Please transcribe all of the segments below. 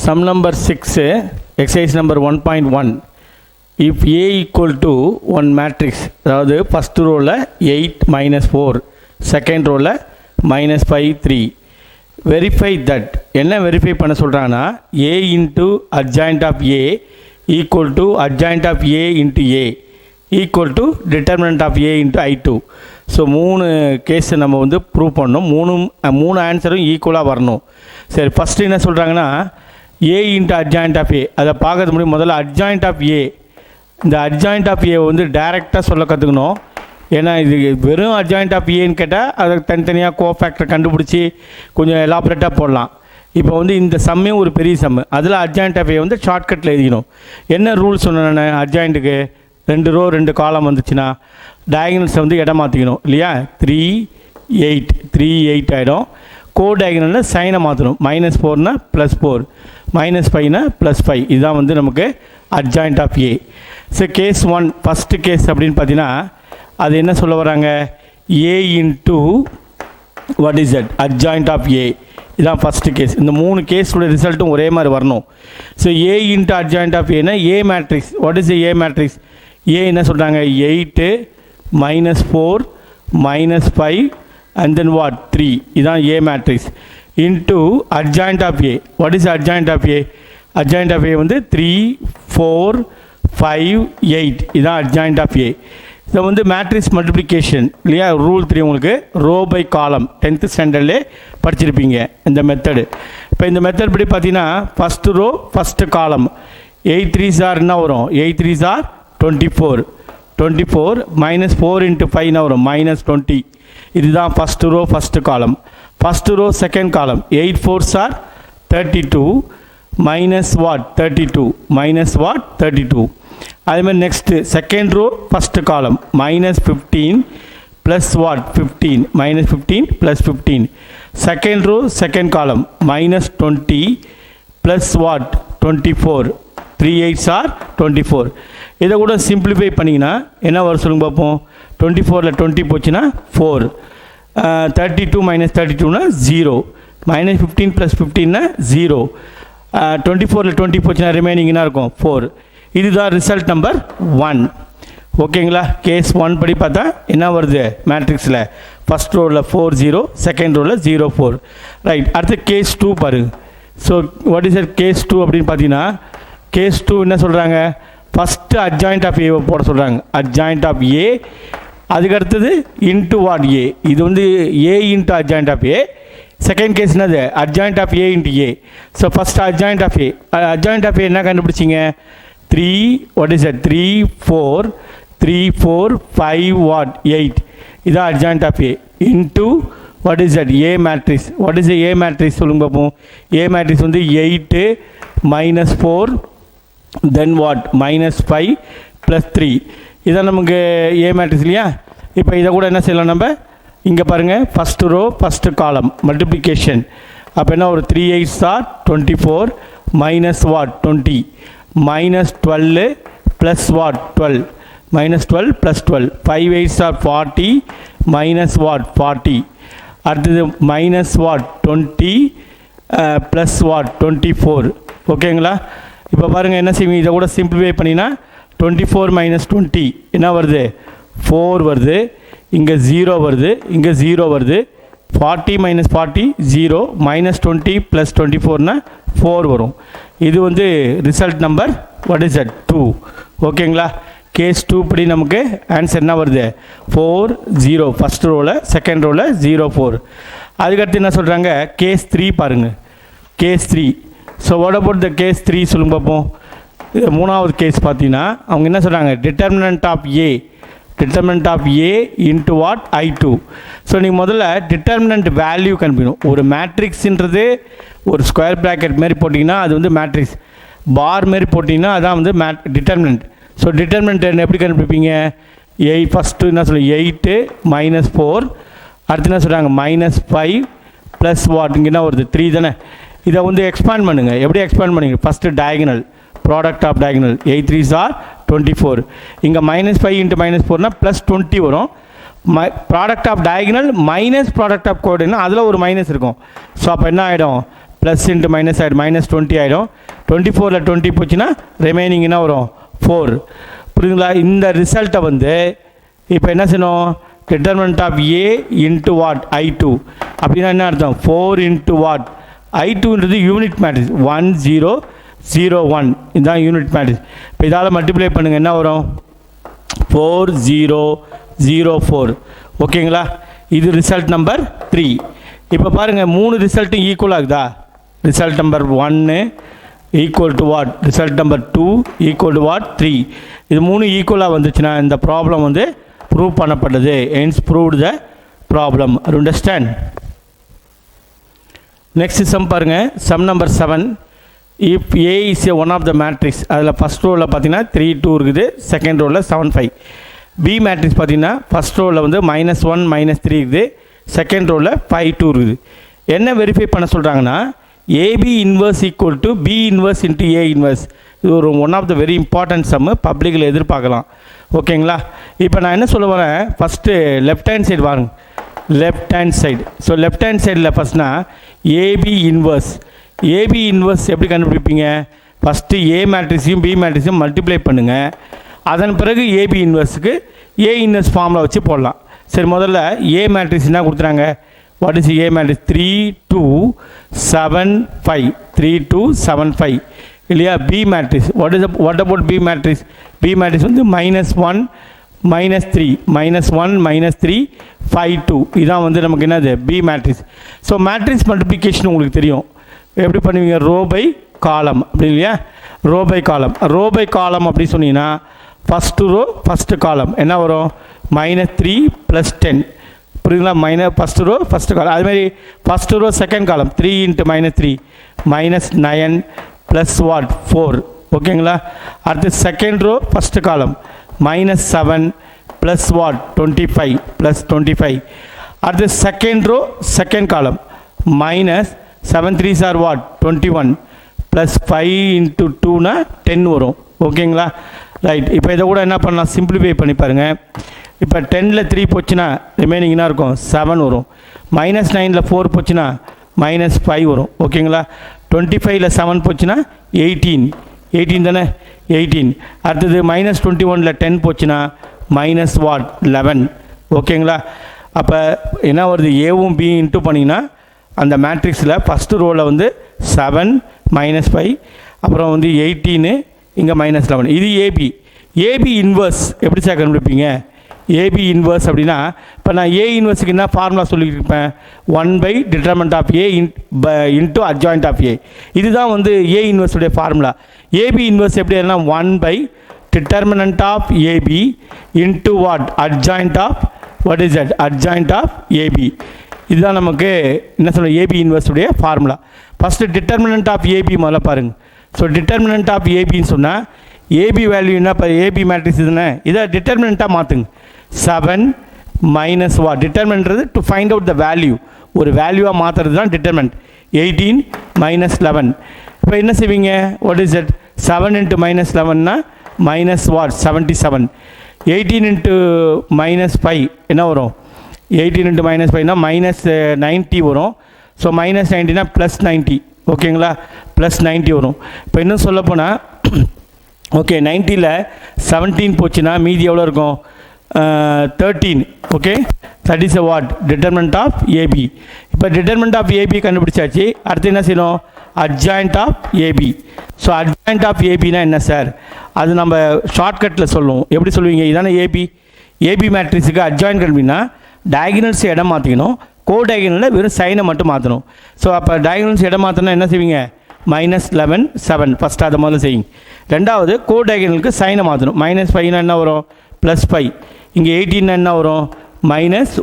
Sum number 6, exercise number 1.1. If A equal to one matrix, அதாவது first rowல 8 minus 4, second rowல minus 5 3. Verify that. என்ன verify பண்ண சொல்கிறாங்கன்னா A into adjoint of A equal to adjoint of A into A equal to determinant of A into I2. So 3 கேஸை நம்ம வந்து prove பண்ணணும். மூணு ஆன்சரும் ஈக்குவலாக வரணும். சரி, ஃபஸ்ட்டு என்ன சொல்கிறாங்கன்னா A into adjoint of A, அதை பார்க்கறது முடியும். முதல்ல adjoint of A, இந்த adjoint of A வந்து டைரெக்டாக சொல்ல கற்றுக்கணும். ஏன்னா இது வெறும் adjoint of Aன்னு கேட்டால் அதை தனித்தனியாக கோஃபேக்டர் கண்டுபிடிச்சி கொஞ்சம் எலாபரேட்டாக போடலாம். இப்போ வந்து இந்த சம்மே ஒரு பெரிய சம்மு, அதில் adjoint of A வந்து ஷார்ட்கட்டில் எழுதிக்கணும். என்ன ரூல் சொன்னேன்? adjointக்கு 2 ரோ 2 காலம் வந்துச்சுன்னா டயகனல்ஸை வந்து இடம் மாற்றிக்கணும் இல்லையா? 3 8 ஆகிடும். கோ டயகனலில் சைனை மாற்றணும். -4னா +4, -5னா +5. இதுதான் வந்து நமக்கு adjoint of A. So case 1 first case அப்படின்னு பார்த்தீங்கன்னா அது என்ன சொல்ல வராங்க? A into what is that? adjoint of A. இதுதான் ஃபஸ்ட்டு கேஸ். இந்த 3 கேஸோட ரிசல்ட்டும் ஒரே மாதிரி வரணும். So A into adjoint of Aனா A matrix. What is A matrix? A என்ன சொல்கிறாங்க? 8 -4 -5 and then what? 3. இதுதான் A matrix into adjoint of A. What is adjoint of A? adjoint of A வந்து 3 4 5 8. இதுதான் adjoint of A. இதை வந்து matrix multiplication இல்லையா? Rule 3 உங்களுக்கு row by காலம் 10th ஸ்டாண்டர்ட்லே படிச்சிருப்பீங்க இந்த மெத்தடு. இப்போ இந்த மெத்தட் படி பார்த்தீங்கன்னா ஃபஸ்ட்டு ரோ ஃபஸ்ட்டு காலம் 8 3s என்ன வரும்? 8 3s 24 -4 into 5 வரும் -20. இதுதான் first row first column. First row second column 8 4s 32 -32 -32. அதேமாதிரி நெக்ஸ்ட்டு செகண்ட் ரோ ஃபஸ்ட்டு காலம் -15 +15 -15 +15. செகண்ட் ரோ செகண்ட் காலம் -20 +24 3 8s 24. இதை கூட சிம்பிளிஃபை பண்ணிங்கன்னா என்ன வரும் சொல்லுங்க பார்ப்போம்? 24ல் 20 போச்சுன்னா 4, 32 -32னா 0, -15 +15னா 0, 24ல் 20 போச்சுன்னா ரிமைனிங் என்ன இருக்கும்? 4. இதுதான் ரிசல்ட் நம்பர் 1. ஓகேங்களா? கேஸ் 1 படி பார்த்தா என்ன வருது மேட்ரிக்ஸில்? ஃபஸ்ட் ரோவில் 4 0, செகண்ட் ரோவில் 0 4. ரைட். அடுத்து கேஸ் 2 பாருங்க. So what is it case 2 அப்படின்னு பார்த்தீங்கன்னா கேஸ் 2 என்ன சொல்கிறாங்க? ஃபஸ்ட்டு adjoint of A போட சொல்கிறாங்க. adjoint of A, அதுக்கு அடுத்தது இன்ட்டு வாட்? A. இது வந்து A into adjoint of A. Second case என்னது? adjoint of A into A. So first adjoint of A. adjoint of A என்ன கண்டுபிடிச்சிங்க? 3 வாட் இஸ் இட்? 3 4 3 4 5 வாட் 8. இதான் adjoint of A into what is that? A matrix. What is A matrix சொல்லுங்க பார்ப்போம். A matrix வந்து 8 -4 தென் what? -5 +3. இதான் நமக்கு A matrix இல்லையா? இப்போ இதை கூட என்ன செய்யலாம் நம்ம? இங்கே பாருங்கள், first row first column multiplication. அப்போ என்ன ஒரு 3 8s 24 -what? 20 -12 +what? 12 -12 +12. 5 8s 40 -what? 40. அடுத்தது -what? 20 +what? 24. ஓகேங்களா? இப்போ பாருங்கள் என்ன செய்வீங்க? இதை கூட சிம்பிளிஃபை பண்ணினா 24 - 20 என்ன வருது? 4 வருது. இங்கே 0 வருது, இங்கே 0 வருது. 40 - 40 0, -20 + 24னா 4 வரும். இது வந்து result number what is that? 2. ஓகேங்களா? கேஸ் 2 படி நமக்கு ஆன்சர் என்ன வருது? 4 0 ஃபஸ்ட் ரோவில், செகண்ட் ரோவில் 0 4. அதுக்கடுத்து என்ன சொல்கிறாங்க? கேஸ் 3 பாருங்கள். Case 3. So what about the case 3 சொல்லுங்க பார்ப்போம். மூணாவது கேஸ் பார்த்தீங்கன்னா அவங்க என்ன சொல்கிறாங்க? Determinant of A into what? I2. So நீங்கள் முதல்ல டிட்டர்மினன்ட் வேல்யூ கண்டுபிடிக்கணும். ஒரு மேட்ரிக்ஸுன்றது ஒரு ஸ்கொயர் ப்ராக்கெட் மாரி போட்டிங்கன்னா அது வந்து மேட்ரிக்ஸ். பார் மாரி போட்டிங்கன்னா அதான் வந்து டிட்டர்மினன்ட். ஸோ டிட்டர்மினன்ட் எப்படி கண்டுபிடிப்பீங்க? ஃபஸ்ட்டு என்ன சொல்லி 8 -4, அடுத்து என்ன சொல்கிறாங்க? -5 ப்ளஸ் வாட்? இங்கே என்ன வருது? 3 தானே? இதை வந்து எக்ஸ்பேண்ட் பண்ணுங்கள். எப்படி எக்ஸ்பேண்ட் பண்ணுங்க? First diagonal, product of diagonal 8 3s 24. இங்கே -5 இன்ட்டு -4னா +20 வரும். Product of diagonal minus product of coordinate அதில் ஒரு மைனஸ் இருக்கும். ஸோ அப்போ என்ன ஆகிடும்? ப்ளஸ் இன்ட்டு மைனஸ் ஆகிடும், -20 ஆகிடும். 24ல் 20 போச்சுன்னா ரிமைனிங் என்ன வரும்? 4. புரியுதுங்களா? இந்த ரிசல்ட்டை வந்து இப்போ என்ன செய்யணும்? Determinant of A into what? I2. அப்படின்னா என்ன அர்த்தம்? 4 இன்ட்டு வாட்? I2ன்றது யூனிட் மேட்ரிக்ஸ். 1 0 0 1 இதுதான் யூனிட் மேட்ரிக்ஸ். இப்போ இதால் மல்டிப்ளை பண்ணுங்கள், என்ன வரும்? 4 0 0 4. ஓகேங்களா? இது ரிசல்ட் நம்பர் 3. இப்போ பாருங்கள், 3 ரிசல்ட்டும் ஈக்குவல் ஆகுதா? Result number 1 equal to what? Result number 2 equal to what? 3. இது 3 ஈக்குவலாக வந்துச்சுன்னா இந்த ப்ராப்ளம் வந்து ப்ரூவ் பண்ணப்பட்டது. Hence proved the problem. Understand? Next sum பாருங்கள், sum number 7. If A is A one of the matrix, அதில் ஃபஸ்ட் ரோவில் பார்த்தீங்கன்னா 3 2 இருக்குது, செகண்ட் ரோவில் 7 5. பி மேட்ரிக்ஸ் பார்த்தீங்கன்னா ஃபஸ்ட் ரோவில் வந்து -1 -3 இருக்குது, செகண்ட் ரோவில் 5 2 இருக்குது. என்ன வெரிஃபை பண்ண சொல்கிறாங்கன்னா, AB inverse equal to B inverse into A inverse. இது ஒரு one of the very important sum, பப்ளிக்கில் எதிர்பார்க்கலாம். ஓகேங்களா? இப்போ நான் என்ன சொல்ல வரேன், ஃபஸ்ட்டு லெஃப்ட் ஹேண்ட் சைடு வாங்க. Left hand side. So left hand சைடில் ஃபஸ்ட்னா ஏபி இன்வர்ஸ். ஏபி இன்வர்ஸ் எப்படி கண்டுபிடிப்பீங்க? ஃபஸ்ட்டு ஏ மேட்ரிக்ஸையும் பி மேட்ரிக்ஸையும் மல்டிப்ளை பண்ணுங்கள். அதன் பிறகு ஏபி இன்வர்ஸுக்கு ஏ இன்வர்ஸ் ஃபார்மில் வச்சு போடலாம். சரி, முதல்ல ஏ மேட்ரிக்ஸ் என்ன கொடுத்துறாங்க? What is A matrix? 3 2 7 5. 3 2 7 5 இல்லையா? B matrix what about B matrix? B matrix வந்து -1 -3 -1 -3 5 2. இதான் வந்து நமக்கு என்னது? B matrix. So matrix multiplication உங்களுக்கு தெரியும். எப்படி பண்ணுவீங்க? ரோ பை காலம், அப்படி இல்லையா? Row by column. Row by column அப்படி சொன்னீங்கன்னா ஃபஸ்ட்டு ரோ ஃபஸ்ட்டு காலம் என்ன வரும்? -3 + 10. புரியுதுங்களா? ஃபஸ்ட்டு ரோ ஃபஸ்ட்டு காலம். அதுமாதிரி ஃபஸ்ட்டு ரோ செகண்ட் காலம் 3 × -3 -9 + வாட்? 4. ஓகேங்களா? அடுத்து செகண்ட் ரோ ஃபஸ்ட்டு காலம் -7 + வாட்? 25 + 25. அடுத்து செகண்ட் ரோ செகண்ட் காலம் -7 3s are what? 21 + 5 × 2 னா 10 வரும். ஓகேங்களா? ரைட். இப்போ இதை கூட என்ன பண்ணலாம்? சிம்பிளிஃபை பண்ணி பாருங்கள். இப்போ 10ல் 3 போச்சுன்னா ரிமைனிங் என்ன இருக்கும்? 7 வரும். -9ல் 4 போச்சுன்னா -5 வரும். ஓகேங்களா? 25ல் 7 போச்சுன்னா 18. 18 தானே? 18. அடுத்தது -21ல் 10 போச்சுன்னா வாட்? 11. ஓகேங்களா? அப்போ என்ன வருது? ஏவும் பி இன்ட்டு பண்ணிங்கன்னா அந்த மேட்ரிக்ஸில் ஃபஸ்ட்டு ரோவில் வந்து 7 -5, அப்புறம் வந்து 18, இங்கே -11. இது ஏபி. ஏபி இன்வர்ஸ் எப்படி சார் கண்டுபிடிப்பீங்க? ஏபி இன்வர்ஸ் அப்படின்னா இப்போ நான் ஏ இன்வர்ஸுக்கு என்ன ஃபார்முலா சொல்லிட்டு இருப்பேன்? 1 determinant of A into adjoint of A. இதுதான் வந்து ஏ இன்வர்ஸுடைய ஃபார்முலா. ஏபி இன்வர்ஸ் எப்படி எல்லாம்? 1 determinant of AB into what? Adjoint of what is that? Adjoint of AB. இதுதான் நமக்கு என்ன சொல்ல? ஏபி இன்வர்ஸுடைய formula. First determinant of AB முதல்ல பாருங்கள். ஸோ டிட்டர்மினன்ட் ஆஃப் ஏபின்னு சொன்னால் ஏபி வேல்யூ என்ன? இப்போ ஏபி மேட்ரிக்ஸ் இதுன்னு இதை டிட்டர்மினண்ட்டாக மாற்றுங்க. 7 மைனஸ் வாட்? டிட்டர்மினன்ட்றது to find out the value. ஒரு வேல்யூவாக மாற்றுறது தான் டிட்டர்மினன்ட். 18 - 11. இப்போ என்ன செய்வீங்க? What is that? 7 × -11னா வாட்? 77. 18 × -5 என்ன வரும்? 18 × -5னா -90 வரும். ஸோ -90னா +90. ஓகேங்களா? +90 வரும். இப்போ இன்னும் சொல்லப்போனால் ஓகே 90ல் 17 போச்சுன்னா மீதி எவ்வளோ இருக்கும்? 13. Okay, that is a what? Determinant of AB. இப்போ டிட்டர்மினன்ட் ஆஃப் ஏபி கண்டுபிடிச்சாச்சு. அடுத்து என்ன செய்யணும்? Adjoint of AB. So adjoint of ஏபினா என்ன சார்? அது நம்ம ஷார்ட்கட்டில் சொல்லுவோம். எப்படி சொல்லுவீங்க? இதானே ஏபி. ஏபி மேட்ரிக்ஸுக்கு அட்ஜாயிண்ட் கண்டுபிடினா டயகனல்ஸ் இடம் மாற்றிக்கணும். கோ டயகனலில் வெறும் சைனை மட்டும் மாற்றணும். ஸோ அப்போ டயகனல்ஸ் இடம் மாற்றினா என்ன செய்வீங்க? -11 7 ஃபஸ்ட்டு அதை முதல்ல செய்யுங்க. ரெண்டாவது கோ டயகனலுக்கு சைனை மாற்றணும். -5னா என்ன வரும்? +5. இங்கே 18 என்ன வரும்?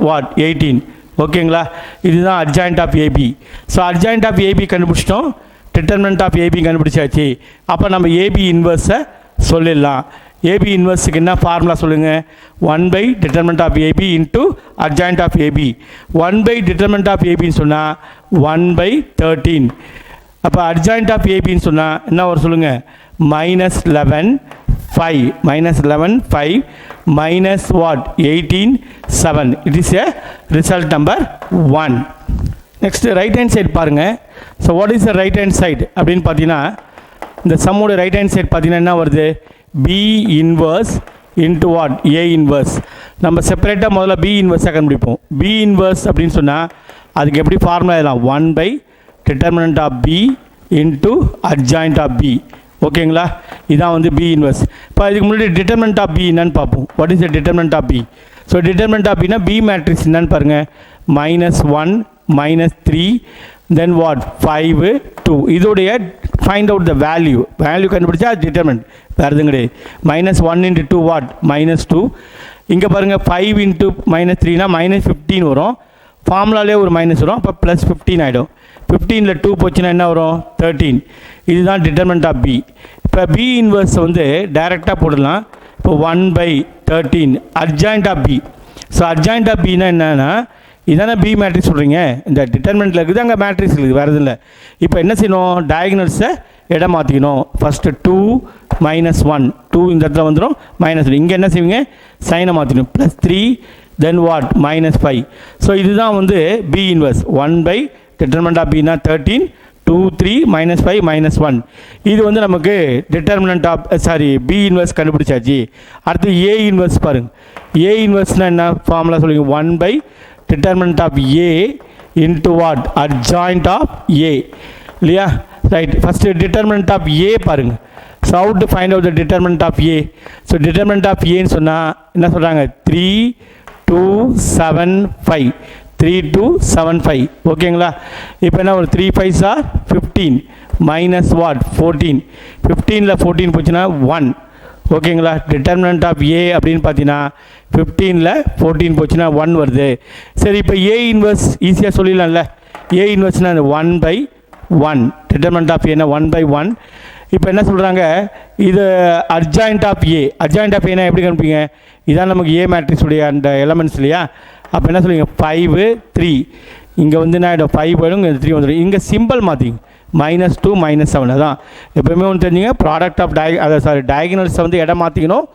வாட்? 18. ஓகேங்களா? இதுதான் adjoint of AB. So adjoint of AB கண்டுபிடிச்சிட்டோம். டிட்டர்மினன்ட் ஆஃப் ஏபி கண்டுபிடிச்சாச்சு. அப்போ நம்ம ஏபி இன்வர்ஸை சொல்லிடலாம். ஏபி இன்வர்ஸுக்கு என்ன ஃபார்முலா சொல்லுங்கள்? 1 determinant of AB into adjoint of AB. 1 determinant of ஏபின்னு சொன்னால் 1/13. அப்போ அட்ஜாயிண்ட் ஆஃப் ஏபின்னு சொன்னால் என்ன வரும் சொல்லுங்கள்? -11 5 -11 5 what? 18 7. It is a result number 1. Next right hand side பாருங்கள். So what is the right hand side அப்படின்னு பார்த்தீங்கன்னா, இந்த சம்மோட ரைட் ஹேண்ட் சைடு பார்த்தீங்கன்னா என்ன வருது, B inverse into what, A inverse. நம்ம செப்பரேட்டாக முதல்ல பி இன்வர்ஸாக கண்டுபிடிப்போம். பி இன்வர்ஸ் அப்படின்னு சொன்னால் அதுக்கு எப்படி ஃபார்முலா எழுதலாம், 1/determinant of B into adjoint of B. ஓகேங்களா, இதான் வந்து பி இன்வர்ஸ். இப்போ இதுக்கு முன்னாடி டிட்டர்மினன்ட் ஆஃப் பி என்னன்னு பார்ப்போம். What is the determinant of B? So determinant of பின்னா பி மேட்ரிக்ஸ் என்னன்னு பாருங்கள், -1 -3 தென் வாட் 5 2. இதோடைய ஃபைண்ட் அவுட் த வேல்யூ கண்டுபிடிச்சா அது டிட்டர்மினன்ட், வேறு எதுவும் கிடையாது. -1 × 2 வாட் -2. இங்கே பாருங்கள் 5 × -3னா -15 வரும். ஃபார்முலாலே ஒரு மைனஸ் வரும், அப்போ +15 ஆகிடும். 15ல் 2 போச்சுன்னா என்ன வரும், 13. இதுதான் டிட்டர்மினன்ட் ஆஃப் பி. இப்போ பி இன்வர்ஸ் வந்து டைரெக்டாக போடலாம். இப்போ 1/13 adjoint of B. So adjoint of பின்னா என்னன்னா, இதானே பி மேட்ரிக்ஸ் சொல்கிறீங்க, இந்த டிட்டர்மினன்ட்டில் இருக்குது, அங்கே மேட்ரிக்ஸ் இருக்குது, வேறு எதுவும் இல்லை. இப்போ என்ன செய்யணும், டயகனல்ஸை இடம் மாற்றிக்கணும். ஃபஸ்ட்டு 2 -1 2 இந்த இடத்துல வந்துடும், -1 இங்கே என்ன செய்வீங்க, சைனை மாற்றிக்கணும், +3 தென் வாட் -5. ஸோ இதுதான் வந்து B inverse. 1/determinant of B னா 13 2 3 -5 -1. இது வந்து நமக்கு டிட்டர்மினன்ட் ஆஃப் பி இன்வர்ஸ் கண்டுபிடிச்சாச்சு. அடுத்து ஏ இன்வர்ஸ் பாருங்கள். ஏ இன்வர்ஸ்னால் என்ன ஃபார்முலா சொல்லுங்க, 1/determinant of A into what, adjoint of A இல்லையா, right. First determinant of A பாருங்கள். So how to find out the determinant of A? So determinant of ஏன்னு சொன்னால் என்ன சொல்கிறாங்க, 3 2 7 5 3 2 7 5. ஓகேங்களா, இப்போ என்ன ஒரு 3 5s are 15 minus வாட் 14. 15ல் 14 போச்சுன்னா 1. ஓகேங்களா, டிட்டர்மினன்ட் ஆஃப் ஏ அப்படின்னு பார்த்தீங்கன்னா 15ல் 14 போச்சுன்னா 1 வருது. சரி, இப்போ ஏ இன்வர்ஸ் ஈஸியாக சொல்லிடலாம்ல. ஏ இன்வர்ஸ்னால் 1/1, டிட்டர்மினன்ட் ஆஃப் ஏன்னா 1/1. இப்போ என்ன சொல்கிறாங்க, இது adjoint of A. Adjoint of ஏன்னா எப்படி கண்டுபிடிங்க, இதான் நமக்கு ஏ மேட்ரிக்ஸ் உடைய அந்த எலமெண்ட்ஸ் இல்லையா. அப்போ என்ன சொல்லுவீங்க, 5 3. இங்கே வந்து என்ன ஆகிடும், 5 போயிடும், இங்கே 3 வந்துடும். இங்கே சிம்பிள் மாற்றிங்க, -2 -7. அதான் எப்போயுமே ஒன்று தெரிஞ்சுங்க, ப்ராடக்ட் ஆஃப் டயகனல்ஸை வந்து இடம் மாற்றிக்கணும்,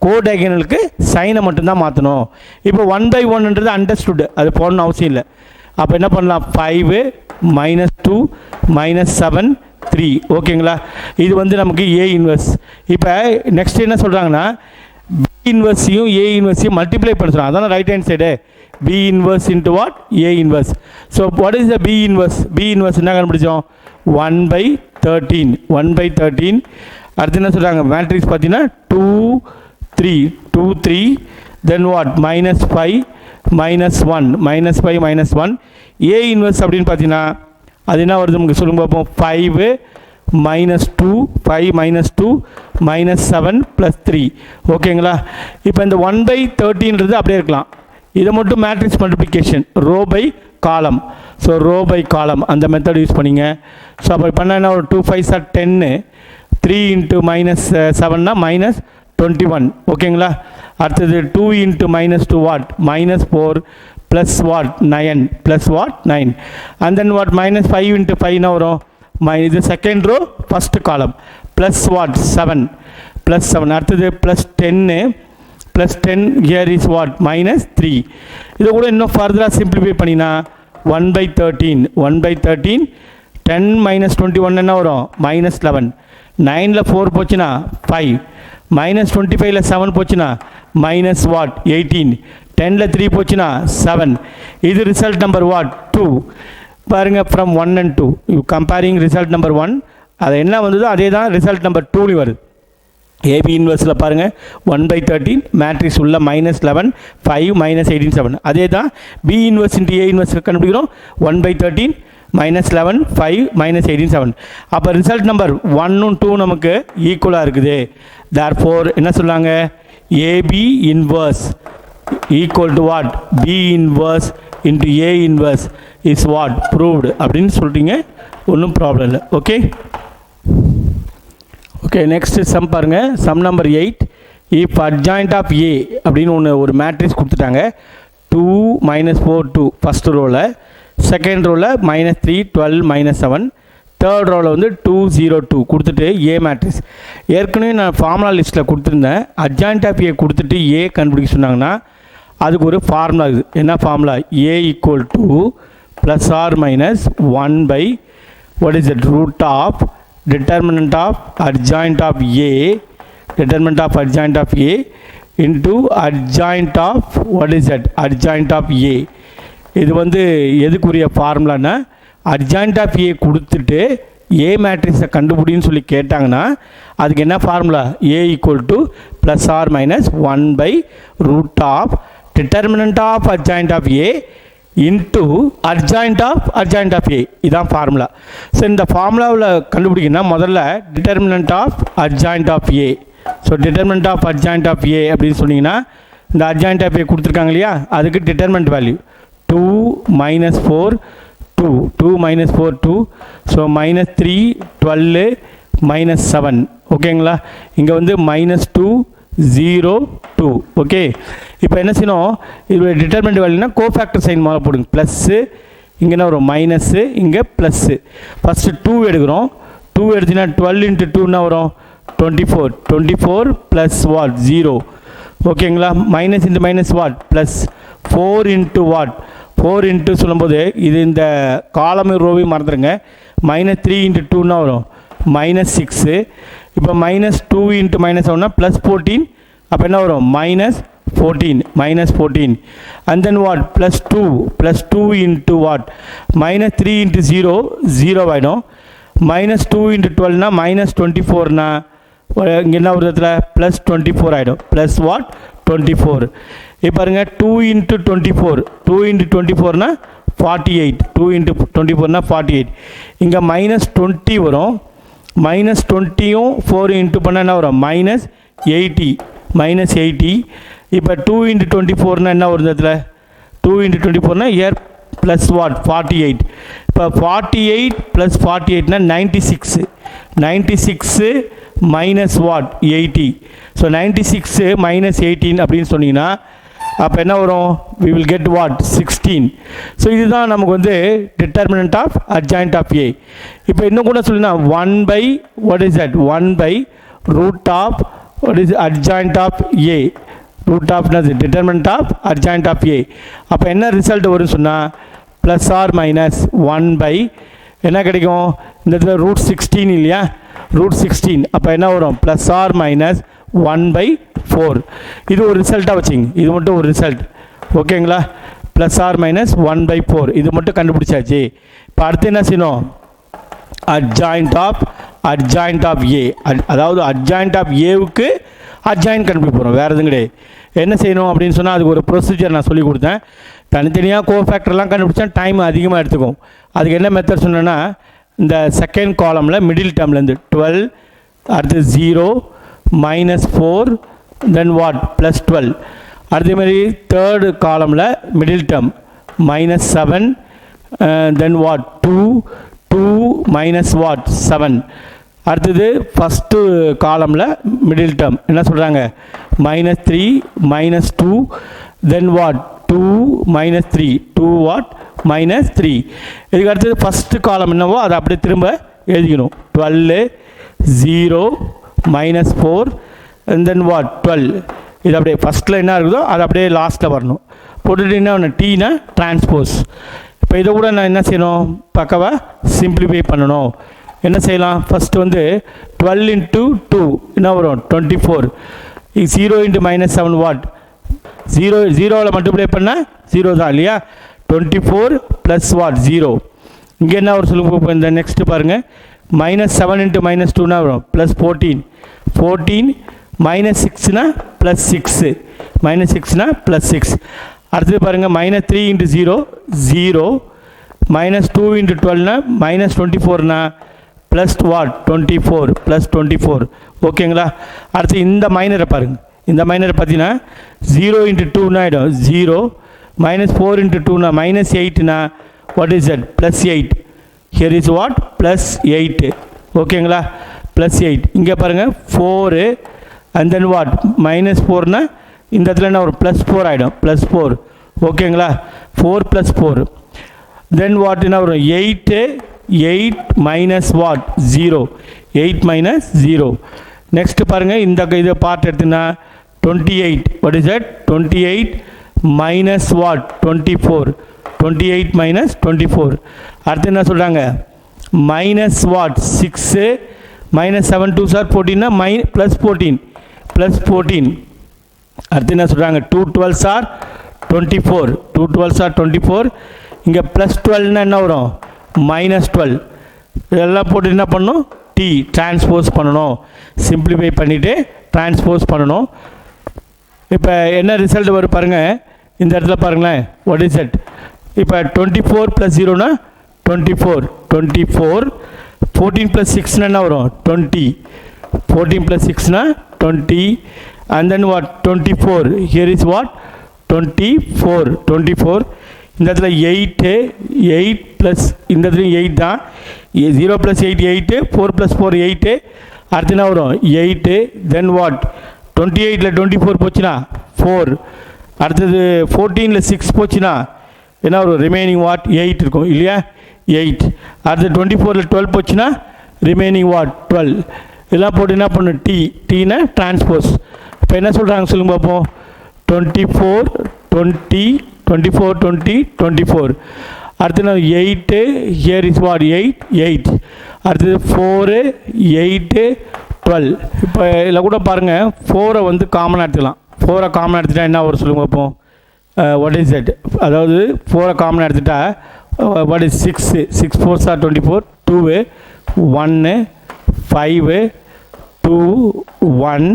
கோ டயகனலுக்கு சைனை மட்டும்தான் மாற்றணும். இப்போ 1/1ன்றது அண்டர்ஸ்டுட், அது போடணும் அவசியம் இல்லை. அப்போ என்ன பண்ணலாம், 5 -2 -7 3. ஓகேங்களா, இது வந்து நமக்கு ஏ இன்வர்ஸ். இப்போ நெக்ஸ்ட் என்ன சொல்கிறாங்கன்னா, பி இன்வர்ஸையும் ஏ இன்வர்ஸையும் மல்டிப்ளை பண்ண சொல்கிறாங்க. அதான் right hand side, B inverse into what, A inverse. So what is the B inverse? B inverse என்ன கண்டுபிடிச்சோம், 1/13 1/13. அடுத்து என்ன சொல்கிறாங்க, மேட்ரிக்ஸ் பார்த்தீங்கன்னா 2 3 2 3 தென் வாட் -5 -1 -5 -1. ஏ இன்வர்ஸ் அப்படின்னு பார்த்தீங்கன்னா அது என்ன வருது நமக்கு சொல்லுங்க பார்ப்போம், 5 -2 5 -2 -7 +3. ஓகேங்களா, இப்போ இந்த 1/13ன்றது அப்படியே இருக்கலாம். இதை மட்டும் மேட்ரிக்ஸ் மல்டிப்ளிகேஷன் ரோ பை காலம். ஸோ ரோ பை காலம் அந்த மெத்தட் யூஸ் பண்ணிங்க. ஸோ அப்போ பண்ணால் என்ன, ஒரு 2 5s are 10, 3 × -7னா -21. ஓகேங்களா, அடுத்தது 2 × -2 what -4 plus what 9 plus what 9. And then what -5 × 5னா வரும், இது second row first column, plus what 7 plus 7. அடுத்தது +10 here is what -3. இதை கூட இன்னும் ஃபர்தராக சிம்பிளிஃபை பண்ணினா 1/13 1/13 10 -21 என்ன வரும், -11. 9ல் 4 போச்சுன்னா 5, -25ல் 7 போச்சுன்னா வாட் 18, 10ல் 3 போச்சுன்னா 7. இது ரிசல்ட் நம்பர் வாட் 2. பாருங்கள், from 1 and 2 you comparing result number 1, அது என்ன வந்ததோ அதே தான் ரிசல்ட் நம்பர் 2லையும் வருது. ஏபி இன்வர்ஸில் பாருங்கள் 1/13 மேட்ரிக்ஸ் உள்ள -11 5 -18 7. அதே தான் B inverse into A inverse கண்டுபிடிக்கிறோம், 1/13 -11 5 -18 7. அப்போ ரிசல்ட் நம்பர் 1 2 நமக்கு ஈக்குவலாக இருக்குது. தேர்ஃபோர் என்ன சொல்லாங்க, AB inverse equal to what, B inverse into A inverse is what proved அப்படின்னு சொல்லிட்டீங்க, ஒன்றும் ப்ராப்ளம் இல்லை. ஓகே ஓகே நெக்ஸ்ட் சம் பாருங்கள், sum number 8. If adjoint of A அப்படின்னு ஒரு மேட்ரிக்ஸ் கொடுத்துட்டாங்க, 2 -4 2 ஃபஸ்ட் ரோவில், செகண்ட் ரோவில் -3 12 -7, தேர்ட் ரோவில் வந்து 2 0 2 கொடுத்துட்டு ஏ மேட்ரிக்ஸ். ஏற்கனவே நான் ஃபார்முலா லிஸ்ட்டில் கொடுத்துருந்தேன், அட்ஜாயிண்ட் ஆஃப் ஏ கொடுத்துட்டு ஏ கண்டுபிடிக்க சொன்னாங்கன்னா அதுக்கு ஒரு ஃபார்முலா இருக்குது. என்ன formula, A equal to plus or minus 1 by what is it, root of determinant of adjoint of A, determinant of adjoint of A into adjoint of what is that, adjoint of A. இது வந்து எதுக்குரிய ஃபார்முலானா adjoint of A கொடுத்துட்டு A மேட்ரிக்ஸை கண்டுபிடின்னு சொல்லி கேட்டாங்கன்னா அதுக்கு என்ன formula, A equal to plus or minus 1 by root of determinant of adjoint of A into adjoint of A. இதுதான் formula. So இந்த ஃபார்முலாவில் கண்டுபிடிக்கணும்னா முதல்ல determinant of adjoint of A. So determinant of adjoint of A அப்படின்னு சொன்னீங்கன்னா இந்த adjoint of A கொடுத்துருக்காங்க இல்லையா, அதுக்கு determinant value 2 minus 4 2 minus 4 2, so minus 3 12 minus 7. ஓகேங்களா, இங்கே வந்து minus 2 0 2. ஓகே, இப்போ என்ன செய்யணும், இதோட டிட்டர்மினன்ட் வேல்யூனா கோஃபேக்டர் சைன் மேலே போடுங்க, ப்ளஸ்ஸு இங்கே என்ன வரும் மைனஸ்ஸு, இங்கே ப்ளஸ்ஸு. ஃபஸ்ட்டு 2 எடுக்கிறோம், 2 எடுத்திங்கன்னா 12 into 2 வரும் 24 ப்ளஸ் வாட் 0. ஓகேங்களா, minus into minus what plus 4 into what 4 into சொல்லும்போது இது இந்த காலம் ரோவையும் மறந்துடுங்க. மைனஸ் 3 into 2 வரும் மைனஸ் 6. இப்போ மைனஸ் 2 into மைனஸ் ஒன்னா ப்ளஸ் 14, அப்போ என்ன வரும் minus 14 and then what plus 2 into what minus 3 into 0 ஆகிடும். மைனஸ் 2 into 12னா மைனஸ் 24னா இங்கே என்ன ஒரு இடத்துல ப்ளஸ் 24 ஆகிடும், ப்ளஸ் வாட் 24. இப்போ பாருங்கள் 2 into 24னா 48, 2 into 24னா 48. இங்கே மைனஸ் 20 வரும், மைனஸ் 20யும் 4 இன்ட்டு பண்ணால் என்ன வரும் மைனஸ் 80. இப்போ 2 into 24னா என்ன ஒரு இடத்துல 2 into 24னா இயர் ப்ளஸ் வாட் 48. இப்போ 48 ப்ளஸ் 48னா 96 மைனஸ் வாட் 80. ஸோ 96 மைனஸ் 18 அப்படின்னு சொன்னீங்கன்னா அப்போ என்ன வரும், we will get what 16. So இதுதான் நமக்கு வந்து determinant of adjoint of A. இப்போ இன்னும் கூட சொல்லினா 1 by what is that, 1 by root of what is adjoint of A. Root of determinant of adjoint of A. அப்போ என்ன ரிசல்ட் வரும்னு சொன்னால் ப்ளஸ் ஆர் மைனஸ் 1 by என்ன கிடைக்கும், இந்த இடத்துல ரூட் 16 இல்லையா, ரூட் 16. அப்போ என்ன வரும் ப்ளஸ் ஆர் மைனஸ் 1 by 4. இது ஒரு ரிசல்ட்டாக வச்சுங்க, இது மட்டும் ஒரு ரிசல்ட். ஓகேங்களா, ப்ளஸ் ஆர் மைனஸ் 1 by 4 இது மட்டும் கண்டுபிடிச்சாச்சு. இப்போ அடுத்து என்ன செய்யணும், adjoint of A, அதாவது adjoint of Aவுக்கு adjoint கண்டுபிடிக்க போகிறோம், வேறு எதுவும் கிடையாது. என்ன செய்யணும் அப்படின்னு சொன்னால் அதுக்கு ஒரு ப்ரொசீஜர் நான் சொல்லி கொடுத்தேன். தனித்தனியாக கோஃபேக்டர்லாம் கண்டுபிடிச்சா டைம் அதிகமாக எடுத்துக்கும். அதுக்கு என்ன மெத்தட் சொன்னேன்னா இந்த செகண்ட் காலமில் மிடில் டேர்ம்லேருந்து 12 அடுத்து 0 மைனஸ் 4 தென் வாட் ப்ளஸ் 12. அதேமாதிரி தேர்டு காலமில் middle term minus 7 then what 2 minus what 7. அடுத்தது ஃபஸ்ட்டு காலமில் மிடில் டேர்ம் என்ன சொல்கிறாங்க minus 3 minus 2 then what 2 minus 3 2 what minus 3. இதுக்கு அடுத்தது ஃபஸ்ட்டு காலம் என்னவோ அதை அப்படியே திரும்ப எழுதிக்கணும், 12 0 மைனஸ் 4 அண்ட் தென் வாட் 12. இது அப்படியே ஃபஸ்ட்டில் என்ன இருக்குதோ அது அப்படியே லாஸ்ட்டில் வரணும். போட்டுட்டு என்ன ஒன்று டீனா டிரான்ஸ்போஸ். இப்போ இதை கூட நான் என்ன செய்யணும், பக்கவா சிம்பிளிஃபை பண்ணணும். என்ன செய்யலாம், ஃபஸ்ட்டு வந்து 12 into 2 என்ன வரும் 24. 0 into மைனஸ் 7 வாட் 0வில் மல்டிப்ளை பண்ணால் 0 தான் இல்லையா, 24 ப்ளஸ் வாட் 0. இங்கே என்ன ஒரு சொல்லுங்க, இந்த நெக்ஸ்ட்டு பாருங்கள் மைனஸ் 7 into மைனஸ் 2னா வரும் ப்ளஸ் 14 மைனஸ் 6னா ப்ளஸ் 6 மைனஸ் 6னா ப்ளஸ் 6. அடுத்தது பாருங்கள் மைனஸ் 3 into 0 மைனஸ் 2 into 12னா மைனஸ் 24னா ப்ளஸ் வாட் 24 ப்ளஸ் 24. ஓகேங்களா, அடுத்து இந்த மைனரை பாருங்கள், இந்த மைனரை பார்த்தீங்கன்னா 0 into 2னா ஆகிடும் 0 மைனஸ் 4 into 2னா மைனஸ் 8னா what is that plus 8. Here is what plus 8. ஓகேங்களா, ப்ளஸ் 8. இங்கே பாருங்கள் 4 அண்ட் தென் வாட் மைனஸ் 4னா இந்த இடத்துல என்ன ஒரு ப்ளஸ் 4 ஆகிடும் ப்ளஸ் 4. ஓகேங்களா, 4 ப்ளஸ் 4 தென் வாட் என்ன வரும் 8 மைனஸ் வாட் 0 8 மைனஸ் 0. நெக்ஸ்ட்டு பாருங்கள் இந்த இதை பார்ட் எடுத்துன்னா 28 what is that 28 minus what 24 28 minus 24. அடுத்து என்ன சொல்கிறாங்க minus what 6 minus 7 2s are 14 plus 14 அடுத்து என்ன சொல்கிறாங்க 2 12s are 24 2 12s are 24 இங்கே ப்ளஸ் 12னா என்ன வரும் minus 12 இதெல்லாம் போட்டு என்ன பண்ணணும் t டிரான்ஸ்போஸ் பண்ணணும் சிம்பிளிஃபை பண்ணிவிட்டு டிரான்ஸ்போஸ் பண்ணணும் இப்போ என்ன ரிசல்ட் வரும் பாருங்கள் இந்த இடத்துல பாருங்களேன் வாட் இஸ் இட் இப்போ 24 + 0னா 24 14 + 6 என்ன வரும் 20 14 + 6 20 and then what 24 here is what 24 இந்த இடத்துல 8 ப்ளஸ் இந்த இடத்துல 8 தான் 0 + 8 8 4 + 4 8 அடுத்து என்ன வரும் 8 then what 28ல் 24 போச்சுன்னா 4 அடுத்தது 14ல் 6 போச்சுன்னா என்ன வரும் ரிமைனிங் வாட் 8 இருக்கும் இல்லையா 8 அடுத்து 24ல் 12 போச்சுன்னா ரிமைனிங் வாட் 12 இதெல்லாம் போட்டு என்ன பண்ணும் டீனா டிரான்ஸ்போஸ் இப்போ என்ன சொல்கிறாங்க சொல்லுங்க பார்ப்போம் 24 20 24 20 24 அடுத்து நான் 8 ஹியர் இஸ் வாட் 8 அடுத்தது 4 8 12 இப்போ இதில் கூட பாருங்கள் 4 வந்து காமனாக எடுத்துக்கலாம் 4 காமனாக எடுத்துட்டா என்ன வரும் சொல்லுங்க பார்ப்போம் வாட் இஸ் இட் அதாவது 4 காமனாக எடுத்துட்டா what is 6 4s are 24 2 1 5 2 1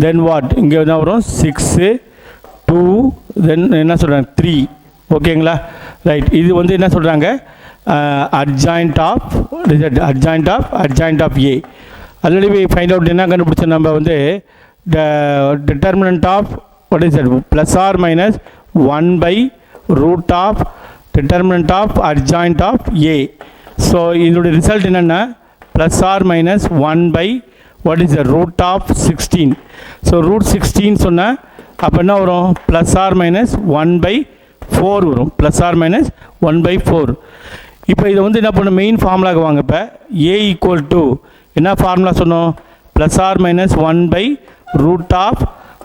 then what இங்கே என்ன வரும் 6 2 then என்ன சொல்கிறாங்க 3 ஓகேங்களா ரைட் இது வந்து என்ன சொல்கிறாங்க adjoint of A already find out என்ன கண்டுபிடிச்சோம் நம்ம வந்து determinant of what is that plus or minus 1 by root of determinant of adjoint of A so இதனுடைய ரிசல்ட் என்னென்னா plus or minus 1 by what is the root of 16 so root 16 சொன்னால் அப்போ என்ன வரும் ப்ளஸ் ஆர் மைனஸ் 1 by 4 வரும் plus or minus 1 by 4 இப்போ இதை வந்து என்ன பண்ண மெயின் ஃபார்முலாவுக்கு வாங்க இப்போ ஏ ஈக்குவல் டு என்ன ஃபார்முலா சொன்னோம் plus or minus 1 by root of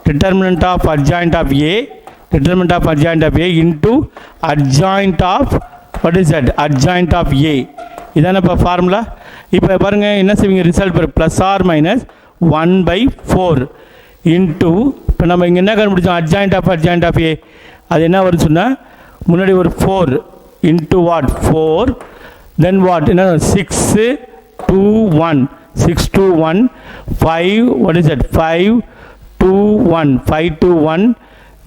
determinant of adjoint of A into adjoint of what is that adjoint of A இதான இப்போ ஃபார்முலா இப்போ பாருங்கள் என்ன செய்வீங்க ரிசல்ட் பாரு plus or minus 1 by 4 into இப்போ நம்ம இங்கே என்ன கண்டுபிடிச்சோம் அட்ஜாயிண்ட் ஆஃப் ஏ அது என்ன வருது சொன்னால் முன்னாடி ஒரு 4 இன்ட்டு வாட் 4 தென் வாட் என்ன 6 2 1 5 what is that 5 2 1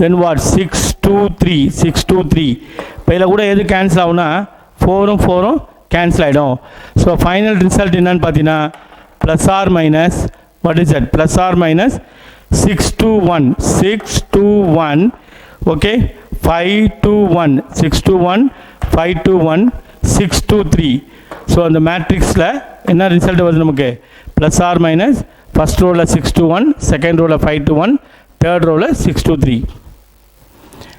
then what 6 2 3 இப்போ இதில் கூட எது கேன்சல் ஆகுனா 4 கேன்சல் ஆகிடும் ஸோ ஃபைனல் ரிசல்ட் என்னன்னு பார்த்தீங்கன்னா plus or minus what is that plus or minus 6 2 1 okay 5 2 1 6 2 1 5 2 1 6 2 3 so அந்த மேட்ரிக்ஸில் என்ன ரிசல்ட் வருது நமக்கு ப்ளஸ் ஆர் மைனஸ் ஃபஸ்ட் ரோவில் 6 2 1 செகண்ட் ரோவில் 5 2 1 தேர்ட் ரோவில் 6 2 3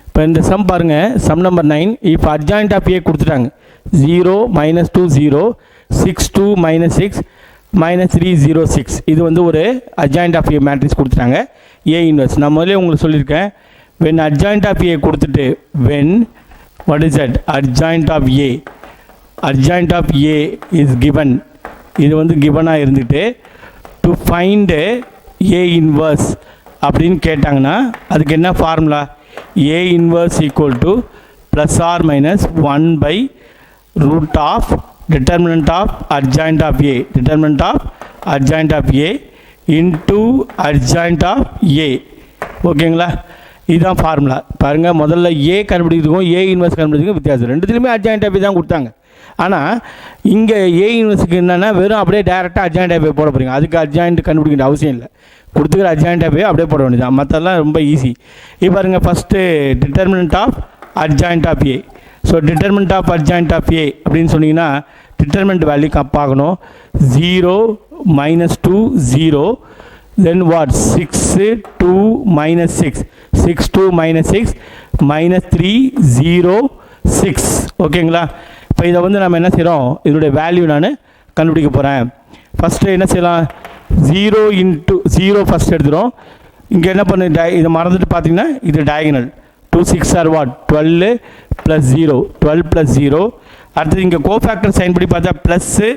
இப்போ இந்த சம் பாருங்கள் சம் நம்பர் 9 இப்போ அட்ஜாயிண்ட் ஆஃப் ஏ கொடுத்துட்டாங்க 0 -2 0 6 2 -6 -3 0 6 இது வந்து ஒரு அட்ஜாயிண்ட் ஆஃப் ஏ மேட்ரிக்ஸ் கொடுத்துட்டாங்க ஏ இன்வெர்ஸ் நான் முதல்ல உங்களுக்கு சொல்லியிருக்கேன் வென் அட்ஜாயிண்ட் ஆஃப் ஏ கொடுத்துட்டு when what is that adjoint of A is given இது வந்து கிவனாக இருந்துட்டு டு ஃபைண்டு ஏ இன்வெர்ஸ் அப்படின்னு கேட்டாங்கன்னா அதுக்கு என்ன formula A inverse equal to plus or minus 1 by root of determinant of adjoint of A into adjoint of A ஓகேங்களா இதுதான் formula பாருங்கள் முதல்ல ஏ கண்டுபிடிக்கிறதுக்கும் ஏ இன்வெர்ஸ் கண்டுபிடிக்கிறதுக்கும் வித்தியாசம் ரெண்டுத்துலையுமே அட்ஜாயிண்ட் ஆஃப் தான் கொடுத்தாங்க ஆனால் இங்கே ஏ இன்வெர்ஸுக்கு என்னென்னா வெறும் அப்படியே டேரெக்டாக அட்ஜாயிண்ட் ஆஃப் போட போகிறீங்க அதுக்கு அட்ஜாயிண்ட் கண்டுபிடிக்கிற அவசியம் இல்லை கொடுத்துக்கிற அட்ஜாயிண்ட் ஆஃப் அப்படியே போட வேண்டியதான் மற்றெல்லாம் ரொம்ப ஈஸி இப்போ பாருங்கள் first determinant of adjoint of A so determinant of adjoint of A அப்படின்னு சொன்னீங்கன்னா டிட்டர்மினன்ட் வேல்யூ கப்பாகணும் 0 -2 0 தென் வாட் 6 2 -6 2 -6 -3 0 6 ஓகேங்களா இப்போ இதை வந்து நம்ம என்ன செய்கிறோம் இதனுடைய வேல்யூ நான் கண்டுபிடிக்க போகிறேன் ஃபஸ்ட்டு என்ன செய்யலாம் 0 × 0 ஃபஸ்ட் எடுத்துகிறோம் இங்கே என்ன பண்ணு இதை மறந்துட்டு பார்த்தீங்கன்னா இது diagonal 2 6 are what 12 plus 0 12 plus 0. அடுத்தது இங்கே கோஃபேக்டர் சைன் படி பார்த்தா ப்ளஸ்ஸு,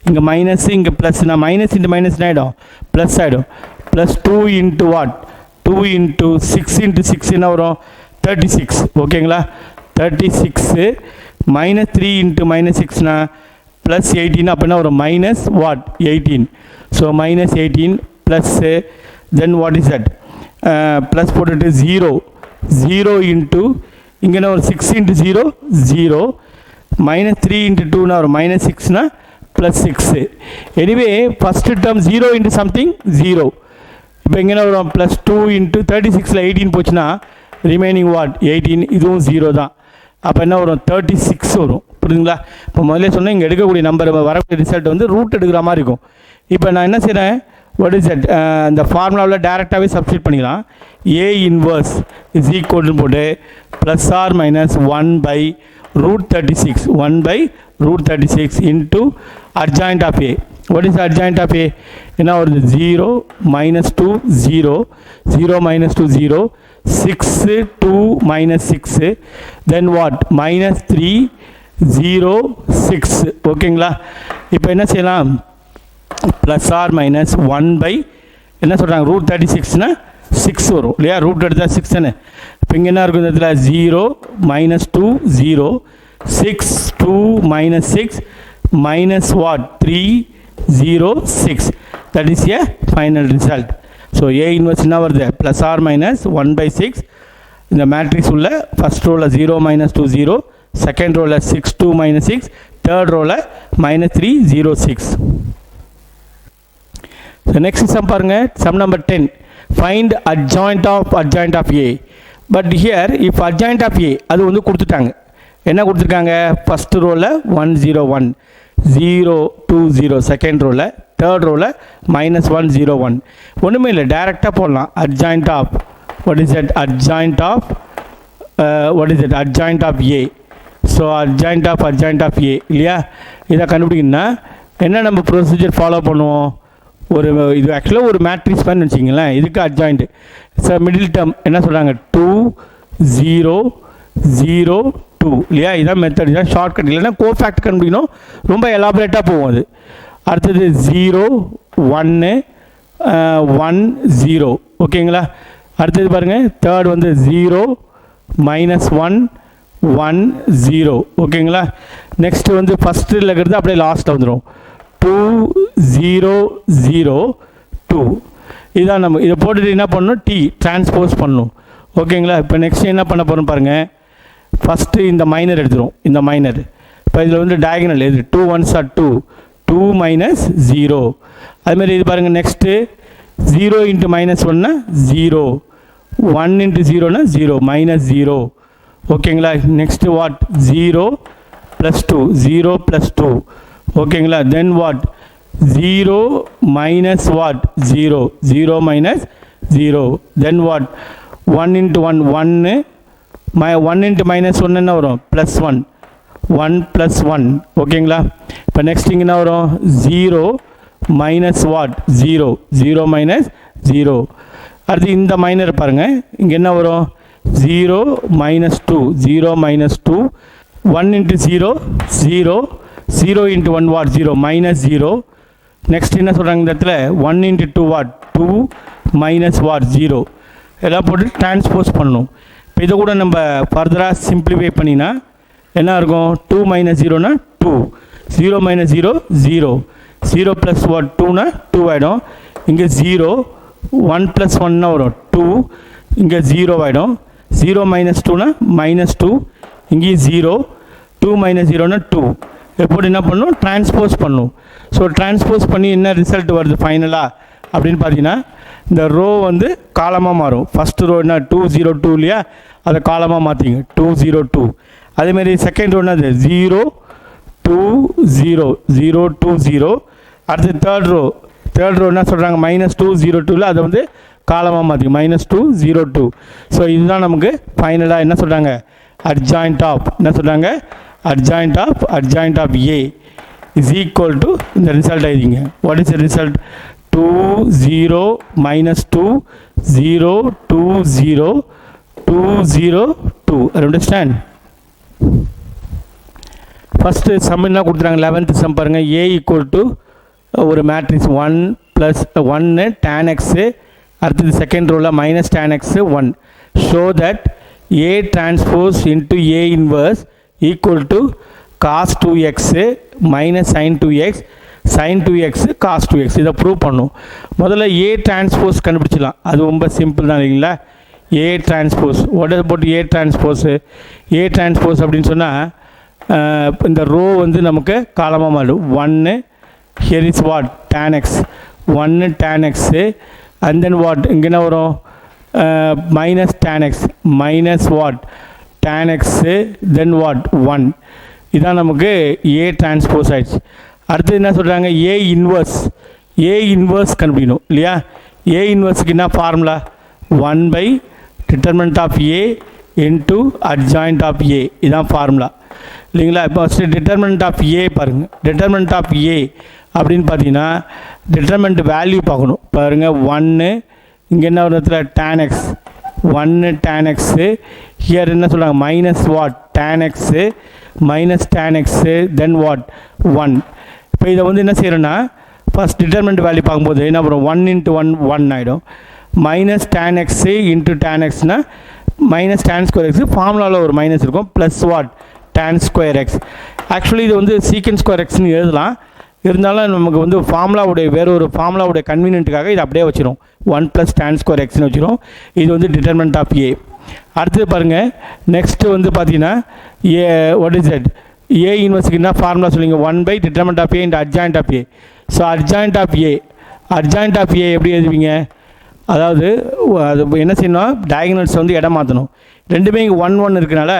இங்கே மைனஸு, இங்கே ப்ளஸ்னா மைனஸ் இன்ட்டு மைனஸ் ஆகிடும், ப்ளஸ் ஆகிடும். Plus 2 into what 2 into 6 into 6 என்ன வரும் 36. ஓகேங்களா, 36 மைனஸ் 3 இன்ட்டு மைனஸ் 6னா ப்ளஸ் 18 அப்படின்னா வரும் minus what 18. So minus 18 plus then what is that plus போட்டுட்டு 0 இன்ட்டு இங்கே என்ன ஒரு 6 இன்ட்டு 0 0 மைனஸ் 3 இன்ட்டு 2னா ஒரு மைனஸ் 6னா plus 6. Anyway first term 0 into something 0. இப்போ இங்கே என்ன வரும் ப்ளஸ் 2 இன்ட்டு 36ல் 18 போச்சுன்னா ரிமைனிங் வாட் 18, இதுவும் 0 தான். அப்போ என்ன வரும் 36 வரும். புரியுதுங்களா? இப்போ முதல்ல சொன்னால் இங்கே எடுக்கக்கூடிய நம்பர் வரக்கூடிய ரிசல்ட் வந்து ரூட் எடுக்கிற மாதிரி இருக்கும். இப்போ நான் என்ன செய்கிறேன், வாட் இஸ் தட் இந்த ஃபார்முலாவில் டேரெக்டாகவே சப்ஸ்டியூட் பண்ணிக்கலாம். ஏ இன்வர்ஸ் இஸ் ஈக்குவல்னு போட்டு plus or minus 1/√36 1/√36 into adjoint of A. What is adjoint of A? என்ன வருது 0 minus 2 0 0 minus 2 0 6 2 minus 6 then what minus 3 0 6. ஓகேங்களா? இப்போ என்ன செய்யலாம், ப்ளஸ் ஆர் மைனஸ் 1 என்ன சொல்கிறாங்க √36னா 6 வரும் இல்லையா, ரூட் எடுத்தால் 6 தானே. இப்போ இங்கே என்ன இருக்கும் இந்த இடத்துல 0 minus 2 0 6 2 minus 6 minus what 3 0 6. That is A final result. So A inverse என்ன வருது ப்ளஸ் ஆர் மைனஸ் 1/6. இந்த மேட்ரிக்ஸ் உள்ள ஃபஸ்ட் ரோவில் 0 மைனஸ் 2 0, செகண்ட் ரோவில் 6 2 மைனஸ் 6, தேர்ட் ரோவில் மைனஸ் 3 0 6. ஸோ நெக்ஸ்ட் சம் பாருங்கள், sum number 10. Find adjoint of A. But here if adjoint of A அது வந்து கொடுத்துட்டாங்க. என்ன கொடுத்துருக்காங்க, ஃபஸ்ட் ரோவில் 1 0 1 0 2 0, செகண்ட் ரோவில், தேர்ட் ரோவில் மைனஸ் 1 0 1. ஒன்றுமே இல்லை, டேரெக்டாக போடலாம். adjoint of what is that adjoint of adjoint of A. So adjoint of A இல்லையா, இதை கண்டுபிடிக்கணும்னா என்ன நம்ம ப்ரொசீஜர் ஃபாலோ பண்ணுவோம். ஒரு இது ஆக்சுவலாக ஒரு மேட்ரிக்ஸ் பண்ணு வச்சிங்களேன், இதுக்கு அட்ஜாயிண்ட். ஸோ மிடில் டேர்ம் என்ன சொல்கிறாங்க 2 0 0 2 இல்லையா, இதான் மெத்தட், இதான் ஷார்ட்கட். இல்லைன்னா கோஃபேக்ட் கண்டுபிடிக்கணும், ரொம்ப எலாபரேட்டாக போகும் அது. அடுத்தது 0 1 1 0. ஓகேங்களா? அடுத்தது பாருங்கள், தேர்ட் வந்து 0 மைனஸ் 1 1 0. ஓகேங்களா? நெக்ஸ்ட்டு வந்து ஃபஸ்ட்டில் இருக்கிறது அப்படியே லாஸ்ட்டில் வந்துடும் 2 0 0 2. இதுதான் நம்ம இதை போட்டுட்டு என்ன பண்ணணும், டி டிரான்ஸ்போஸ் பண்ணணும். ஓகேங்களா? இப்போ நெக்ஸ்ட் என்ன பண்ண போகிறோம் பாருங்கள், ஃபஸ்ட்டு இந்த மைனர் எடுத்துரும். இந்த மைனர் இப்போ இதில் வந்து டயகனல் எது 2 1s are 2 2 மைனஸ் 0. அதுமாதிரி இது பாருங்கள், நெக்ஸ்ட்டு 0 இன்ட்டு மைனஸ் 1னா 0 1 இன்ட்டு 0னா 0 மைனஸ் 0. ஓகேங்களா? Next what 0 plus 2 0 plus 2. ஓகேங்களா? Then what 0 minus what 0 0 minus 0. Then what 1 into 1 1 1 into minus 1 என்ன வரும் ப்ளஸ் 1 1 ப்ளஸ் 1. ஓகேங்களா? இப்போ நெக்ஸ்ட் இங்கே என்ன வரும் 0 மைனஸ் வாட் 0 0 மைனஸ் 0. அடுத்து இந்த மைனர் பாருங்கள், இங்கே என்ன வரும் 0 minus 2 0 minus 2 1 into 0 0 0 into 1 what 0 minus 0. Next என்ன சொல்கிறாங்க இந்த இடத்துல 1 இன்ட்டு 2 வாட் 2 மைனஸ் வாட் 0. எல்லாம் போட்டு டிரான்ஸ்போஸ் பண்ணணும். இப்போ இதை கூட நம்ம ஃபர்தராக சிம்பிளிஃபை பண்ணினா என்ன இருக்கும் 2 மைனஸ் 0னா 2 0 மைனஸ் 0 0 0 ப்ளஸ் வாட் 2னா 2 ஆகிடும். இங்கே 0 1 ப்ளஸ் 1னா வரும் 2, இங்கே 0 ஆகிடும். 0 மைனஸ் 2னா மைனஸ் 2, இங்கேயும் 0 2 மைனஸ் 0னா 2. எப்படி என்ன பண்ணணும், டிரான்ஸ்போஸ் பண்ணணும். ஸோ டிரான்ஸ்போஸ் பண்ணி என்ன ரிசல்ட் வருது ஃபைனலாக அப்படின்னு பார்த்தீங்கன்னா, இந்த ரோ வந்து காலமாக மாறும். ஃபஸ்ட்டு ரோ என்ன 2 0 2 இல்லையா, அதை காலமாக மாற்றிங்க 2 0 2. அதேமாரி செகண்ட் ரோ என்னது 0 2 0 0 2 0. அடுத்து தேர்ட் ரோ என்ன சொல்கிறாங்க மைனஸ் 2 0 2ல் அதை வந்து காலமாக மாற்றி மைனஸ் 2 0 2. ஸோ இதுதான் நமக்கு ஃபைனலாக என்ன சொல்கிறாங்க adjoint of என்ன சொல்கிறாங்க adjoint of A is equal to இந்த ரிசல்ட் எழுதிங்க. What is the result 2 0 minus 2 0 2 0 2 0 2. Understand? First sum என்ன கொடுத்துறாங்க 11th சம் பாருங்கள். ஏ ஈக்குவல் டு ஒரு மேட்ரிக்ஸ் 1 + 1 tan x, அடுத்தது செகண்ட் ரோவில் minus tan x 1. Show that A transpose into A inverse equal to cos 2x minus sin 2x sin 2x cos 2x. இதை prove பண்ணும். முதல்ல A transpose கண்டுபிடிச்சிடலாம். அது ரொம்ப simple தான் இல்லைங்களா. A டிரான்ஸ்போஸ் உடனே போட்டு A டிரான்ஸ்போஸ் அப்படின்னு சொன்னால் இந்த ரோ வந்து நமக்கு காலமாக மாறும். 1 here is what tan x 1 tan x and then what இங்கே என்ன வரும் minus tan x minus what tan x then what 1. இதான் நமக்கு A டிரான்ஸ்போஸ் ஆயிடுச்சு. அடுத்து என்ன சொல்கிறாங்க A இன்வர்ஸ் கண்டுபிடிக்கணும் இல்லையா. A இன்வர்ஸுக்கு என்ன formula 1 determinant of A into adjoint of A. இதான் ஃபார்முலா இல்லைங்களா. இப்போ ஃபஸ்ட்டு டிட்டர்மினன்ட் ஆஃப் ஏ பாருங்கள். டிட்டர்மினன்ட் ஆஃப் ஏ அப்படின்னு பார்த்தீங்கன்னா டிட்டர்மினன்ட் வேல்யூ பார்க்கணும். பாருங்கள் 1 இங்கே என்ன ஒரு இடத்துல tan x 1 tan x here என்ன சொல்கிறாங்க minus what tan x minus tan x then what 1. இப்போ இதை வந்து என்ன செய்கிறோன்னா ஃபஸ்ட் டிட்டர்மினன்ட் வேல்யூ பார்க்கும்போது என்ன பண்ணுறோம் 1 × 1 1 ஆகிடும். Minus tan x into tan xனா மைனஸ் tan ஸ்கொயர் x ஃபார்முலாவில் ஒரு மைனஸ் இருக்கும் plus what tan square x. Actually இது வந்து சீக்கன் ஸ்கொயர் எக்ஸ்னு எழுதலாம். இருந்தாலும் நமக்கு வந்து ஃபார்முலாவுடைய வேறு ஒரு ஃபார்முலாவுடைய கன்வீனியன்ட்டுக்காக இது அப்படியே வச்சிரும் 1 + tan ஸ்கொயர் எக்ஸ்னு வச்சிரும். இது வந்து டிட்டர்மினன்ட் ஆஃப் ஏ. அடுத்தது பாருங்கள் நெக்ஸ்ட்டு வந்து பார்த்தீங்கன்னா ஏ வாட் இஸ் தட் ஏ இன்வர்ஸுக்கு என்ன ஃபார்முலா சொல்லுங்க 1 determinant of A into adjoint of A. So adjoint of A எப்படி எழுதுவீங்க, அதாவது அது என்ன செய்யணும் டயகனல்ஸ் வந்து இடம் மாற்றணும். ரெண்டுமே இங்கே 1 1 இருக்கனால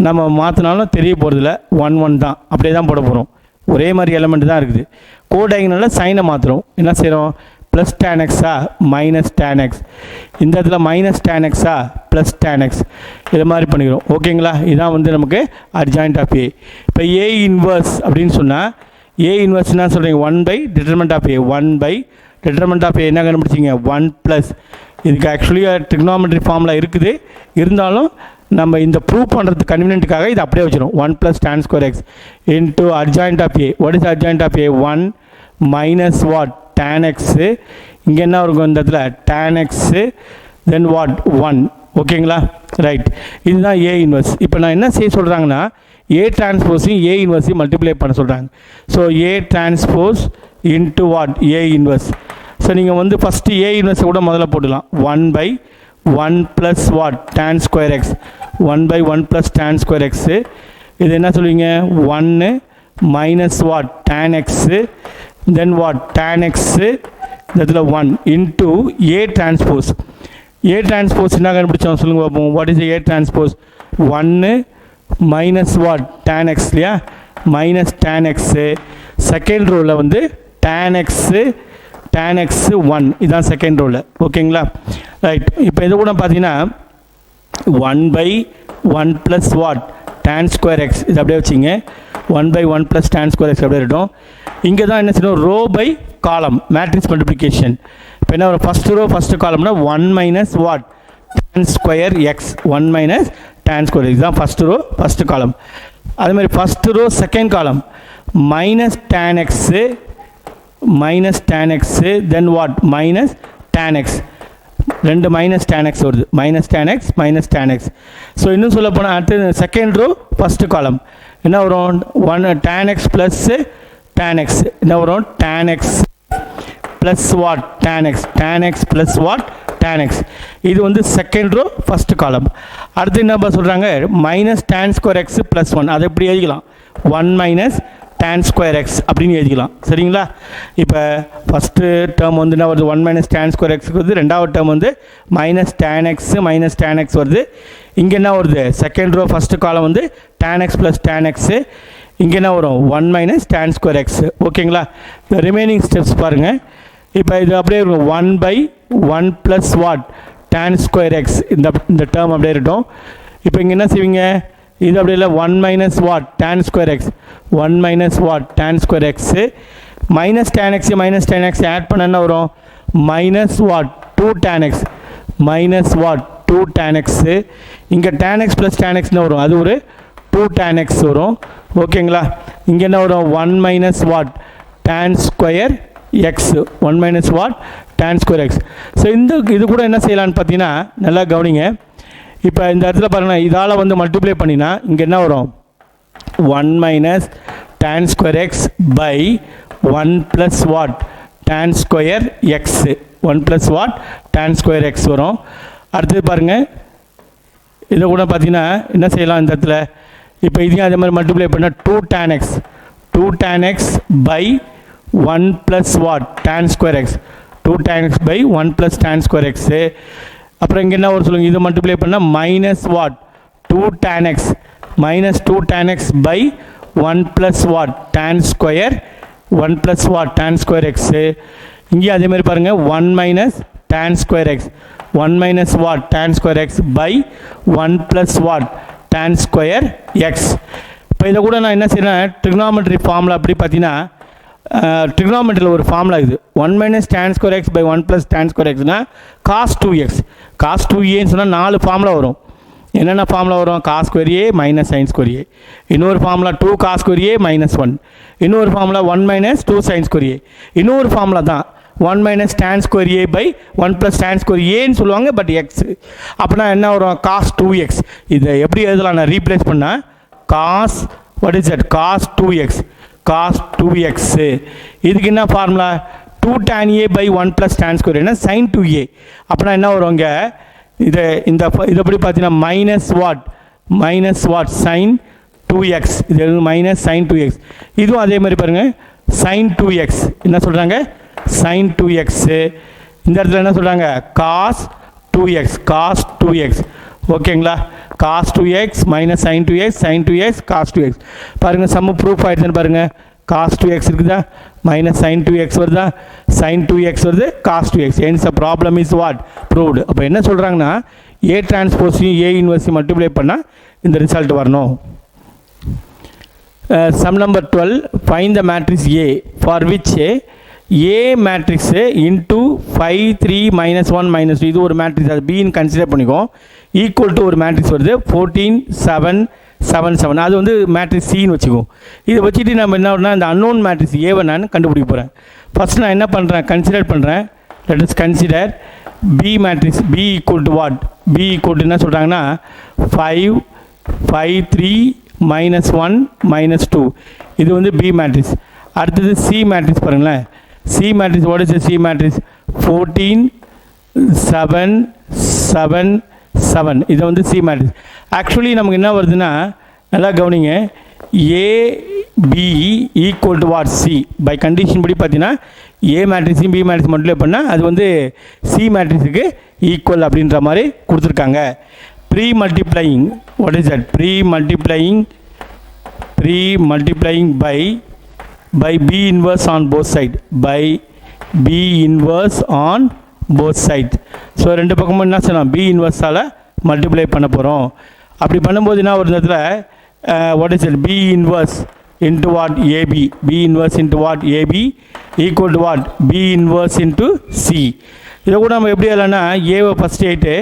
நம்ம மாற்றினாலும் தெரிய போகிறதில்ல 1 1 தான் அப்படியே தான் போட போகிறோம். ஒரே மாதிரி எலமெண்ட் தான் இருக்குது. கோடைகனலில் சைனை மாற்றுறோம். என்ன செய்கிறோம் plus tan x minus tan x, இந்த இடத்துல minus tan x plus tan x இது மாதிரி பண்ணிக்கிறோம். ஓகேங்களா. இதுதான் வந்து நமக்கு adjoint of A. இப்போ A இன்வர்ஸ் அப்படின்னு சொன்னால் A இன்வர்ஸ் என்ன சொல்கிறீங்க 1 determinant of A 1 determinant of A என்ன கண்டுபிடிச்சிங்க 1 ப்ளஸ். இதுக்கு ஆக்சுவலி ட்ரிக்னாமெட்ரி ஃபார்முலா இருக்குது. இருந்தாலும் நம்ம இந்த ப்ரூவ் பண்ணுறது கன்வீனியன்ட்டுக்காக இது அப்படியே வச்சிடும் 1 + tan square x into adjoint of A. What is adjoint of A 1 minus what tan x. இங்கே என்ன இருக்கும் இந்த இடத்துல tan x தென் வாட் 1. ஓகேங்களா ரைட். இதுதான் A இன்வர்ஸ். இப்போ நான் என்ன செய்ய சொல்கிறாங்கன்னா A டிரான்ஸ்போஸையும் A இன்வர்ஸையும் மல்டிப்ளை பண்ண சொல்கிறாங்க. So A transpose into what A inverse. So நீங்கள் வந்து ஃபஸ்ட்டு A இன்வர்ஸை கூட முதல்ல போட்டுக்கலாம் 1 plus what tan square x 1 plus tan square x. இது என்ன சொல்லுவீங்க 1 minus what tan x then what tan x இதில் 1 into A transpose. A transpose என்ன கண்டுபிடிச்சோம் சொல்லுங்கள் பார்ப்போம். What is A transpose 1 minus what tan x இல்லையா மைனஸ் tan x. செகண்ட் ரோவில் வந்து tan x 1 இதுதான் செகண்ட் ரோவில். ஓகேங்களா ரைட். இப்போ இது கூட பார்த்தீங்கன்னா 1 plus what tan square x இது அப்படியே வச்சிங்க 1 ப்ளஸ் tan ஸ்கொயர் x அப்படியே இருக்கட்டும். இங்கே தான் என்ன செய்யணும் row by column matrix multiplication. இப்போ என்ன ஒரு ஃபஸ்ட்டு ரோ ஃபஸ்ட்டு காலம்னா 1 minus what tan square x 1 minus tan square இதுதான் ஃபஸ்ட்டு ரோ ஃபஸ்ட்டு காலம். அதேமாதிரி first row second column minus tan x then what minus tan x. ரெண்டு minus tan x வருது minus tan x. So இன்னும் சொல்ல போனால் அடுத்து second row first காலம் என்ன வரும் 1 tan x plus tan x என்ன வரும் tan x plus what tan x plus what tan x. இது வந்து செகண்ட் ரோ ஃபஸ்ட்டு காலம். அடுத்து என்ன சொல்கிறாங்க minus tan square x plus 1. அதை எப்படி எழுதிக்கலாம் 1 மைனஸ் tan ஸ்கொயர் x அப்படின்னு எழுதிக்கலாம். சரிங்களா. இப்போ ஃபஸ்ட்டு டேர்ம் வந்து என்ன வருது 1 மைனஸ் tan ஸ்கொயர் x வருது. ரெண்டாவது டேர்ம் வந்து மைனஸ் tan x வருது. இங்கே என்ன வருது செகண்ட் ரோ ஃபஸ்ட்டு காலம் வந்து tan x plus tan x. இங்கே என்ன வரும் 1 மைனஸ் tan ஸ்கொயர் x. ஓகேங்களா. இந்த ரிமைனிங் ஸ்டெப்ஸ் பாருங்கள். இப்போ இது அப்படியே இருக்கும் 1 plus what tan square x இந்த டேர்ம் அப்படியே இருக்கட்டும். இப்போ இங்கே என்ன செய்வீங்க இது அப்படியே இல்லை 1 minus what tan square x 1 minus what tan square x minus tan x add பண்ண என்ன வரும் minus what 2 tan x minus what 2 tan x. இங்கே tan x ப்ளஸ் tan xன்னு வரும் அது ஒரு 2 tan x வரும். ஓகேங்களா? இங்கே என்ன வரும்? 1 minus what? tan square x. 1 minus what? tan square x. So இது கூட என்ன செய்யலான்னு பார்த்தீங்கன்னா நல்லா கவனிங்க. இப்போ இந்த இடத்துல பாருங்கள், இதால் வந்து மல்டிப்ளை பண்ணினா இங்கே என்ன வரும்? 1 minus tan square x by 1 plus what? tan square x. 1 plus what? tan square x வரும். அடுத்தது பாருங்கள், இதை கூட பார்த்தீங்கன்னா என்ன செய்யலாம் இந்த இடத்துல? இப்போ இதையும் அதே மாதிரி மல்டிப்ளை பண்ணால் 2 tan x. 2 tan x by 1 plus what? tan square x. 2 tan x by 1 plus tan square x. அப்புறம் இங்கே என்ன ஒரு சொல்லுங்கள், இதை மல்டிப்ளை பண்ணால் minus what? 2 tan x minus 2 tan x by 1 plus what? tan square 1 plus what? tan square x. இங்கேயும் அதே மாதிரி பாருங்கள், 1 minus tan square x. 1 minus what? tan square x by 1 plus what? tan square x. இப்போ இதை கூட நான் என்ன செய்கிறேன், ட்ரிக்னாமெட்ரி ஃபார்முலா அப்படி பார்த்தீங்கன்னா ட்ரிக்னாமெட்ரியில் ஒரு ஃபார்முலா இது. 1 minus tan square x by 1 plus tan square xனா cos 2x. cos 2aன்னு சொன்னால் 4 ஃபார்முலா வரும். என்னென்ன ஃபார்முலா வரும்? cos square a minus sin square a. இன்னொரு formula 2 cos square a minus 1. இன்னொரு formula 1 minus 2 sin square a. இன்னொரு formula தான் 1 minus tan square a by 1 plus tan square aன்னு சொல்லுவாங்க, but x. அப்படின்னா என்ன வரும்? cos 2x. இதை எப்படி எழுதலாம்? நான் ரீப்ளேஸ் பண்ணால் cos, what is that? cos 2x. cos 2x. இதுக்கு என்ன formula? 2 tan a by 1 plus tan square என்ன? sin 2a. அப்படின்னா என்ன வரும்? இங்கே இதை எப்படி பார்த்தீங்கன்னா minus what? Minus what? sin 2x. இது மைனஸ் sin 2x. இதுவும் அதே மாதிரி பாருங்கள், sin 2x. என்ன சொல்கிறாங்க? sin 2x. இந்த இடத்துல என்ன சொல்கிறாங்க? cos 2x. cos 2x. ஓகேங்களா? cos 2x minus sin 2x, sin 2x, cos 2x. பாருங்கள், சம்மு ப்ரூஃப் ஆகிடுச்சுன்னு பாருங்கள். cos 2x இருக்குதா, மைனஸ் sin 2x வருதா, sin 2x வருது, cos 2x. hence the problem is what? proved. அப்போ என்ன சொல்கிறாங்கன்னா, A டிரான்ஸ்போஸையும் A இன்வர்ஸையும் மல்டிப்ளை பண்ணால் இந்த ரிசல்ட் வரணும். Sum number 12, find the matrix A for which A matrix into 5 3 -1 -2 இது ஒரு மேட்ரிக்ஸ், அது பின்னு கன்சிடர் பண்ணிக்கோம். ஈக்குவல் டு ஒரு மேட்ரிக்ஸ் வருது 14 7 7 7. அது வந்து மேட்ரிக்ஸ் சின்னு வச்சுக்குவோம். இதை வச்சுட்டு நம்ம என்ன பண்ணால் இந்த அன்னோன் மேட்ரிக்ஸ் ஏவை நான் கண்டுபிடிக்க போகிறேன். ஃபஸ்ட் நான் என்ன பண்ணுறேன், கன்சிடர் பண்ணுறேன். Let us consider B matrix. B equal to what? B equal to என்ன சொல்கிறாங்கன்னா 5 5 3 -1 -2. இது வந்து பி மேட்ரிக்ஸ். அடுத்தது சி மேட்ரிக்ஸ் பாருங்களேன். C matrix, what is C matrix? 14 7 7 7. இது வந்து சி மேட்ரிக்ஸ். ஆக்சுவலி நமக்கு என்ன வருதுன்னா நல்லா கவனிங்க, A B equal to what? C. By condition படி பார்த்தீங்கன்னா ஏ மேட்ரிக்ஸையும் பி மேட்ரிக்ஸ் மல்டிப்ளை பண்ணால் அது வந்து சி மேட்ரிக்ஸுக்கு ஈக்குவல் அப்படின்ற மாதிரி கொடுத்துருக்காங்க. Pre multiplying, what is that? Pre multiplying by B inverse on both side. by B inverse on both side. So ரெண்டு பக்கமும் என்ன செய்யலாம்? B இன்வர்ஸால் மல்டிப்ளை பண்ண போகிறோம். அப்படி பண்ணும்போது என்ன ஒரு இடத்துல what is it? B inverse into what? AB. B inverse into what? AB equal to what? B inverse into C. இதை கூட நம்ம எப்படி இல்லைன்னா ஏவை ஃபஸ்ட் ஆகிட்டு